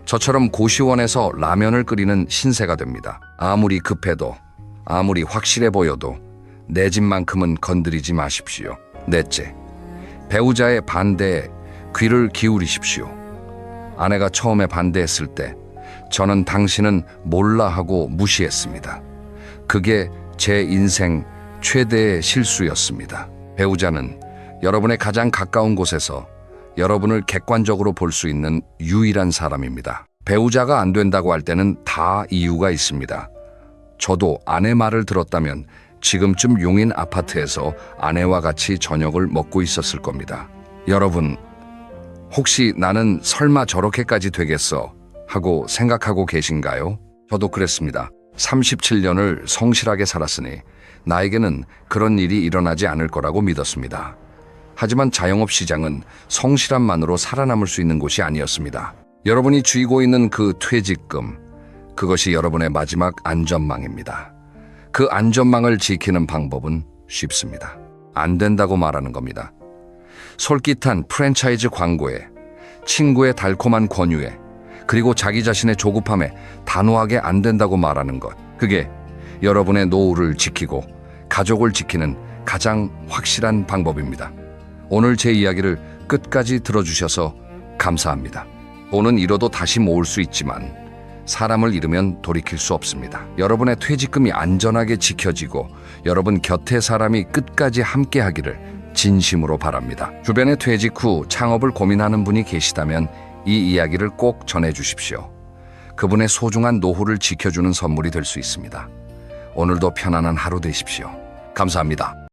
저처럼 고시원에서 라면을 끓이는 신세가 됩니다. 아무리 급해도, 아무리 확실해 보여도 내 집만큼은 건드리지 마십시오. 넷째, 배우자의 반대에 귀를 기울이십시오. 아내가 처음에 반대했을 때 저는 당신은 몰라 하고 무시했습니다. 그게 제 인생 최대의 실수였습니다. 배우자는 여러분의 가장 가까운 곳에서 여러분을 객관적으로 볼 수 있는 유일한 사람입니다. 배우자가 안 된다고 할 때는 다 이유가 있습니다. 저도 아내 말을 들었다면 지금쯤 용인 아파트에서 아내와 같이 저녁을 먹고 있었을 겁니다. 여러분, 혹시 나는 설마 저렇게까지 되겠어? 하고 생각하고 계신가요? 저도 그랬습니다. 37년을 성실하게 살았으니 나에게는 그런 일이 일어나지 않을 거라고 믿었습니다. 하지만 자영업 시장은 성실함만으로 살아남을 수 있는 곳이 아니었습니다. 여러분이 쥐고 있는 그 퇴직금, 그것이 여러분의 마지막 안전망입니다. 그 안전망을 지키는 방법은 쉽습니다. 안 된다고 말하는 겁니다. 솔깃한 프랜차이즈 광고에, 친구의 달콤한 권유에, 그리고 자기 자신의 조급함에 단호하게 안 된다고 말하는 것. 그게 여러분의 노후를 지키고 가족을 지키는 가장 확실한 방법입니다. 오늘 제 이야기를 끝까지 들어주셔서 감사합니다. 돈은 잃어도 다시 모을 수 있지만 사람을 잃으면 돌이킬 수 없습니다. 여러분의 퇴직금이 안전하게 지켜지고 여러분 곁에 사람이 끝까지 함께하기를 진심으로 바랍니다. 주변에 퇴직 후 창업을 고민하는 분이 계시다면 이 이야기를 꼭 전해주십시오. 그분의 소중한 노후를 지켜주는 선물이 될 수 있습니다. 오늘도 편안한 하루 되십시오. 감사합니다.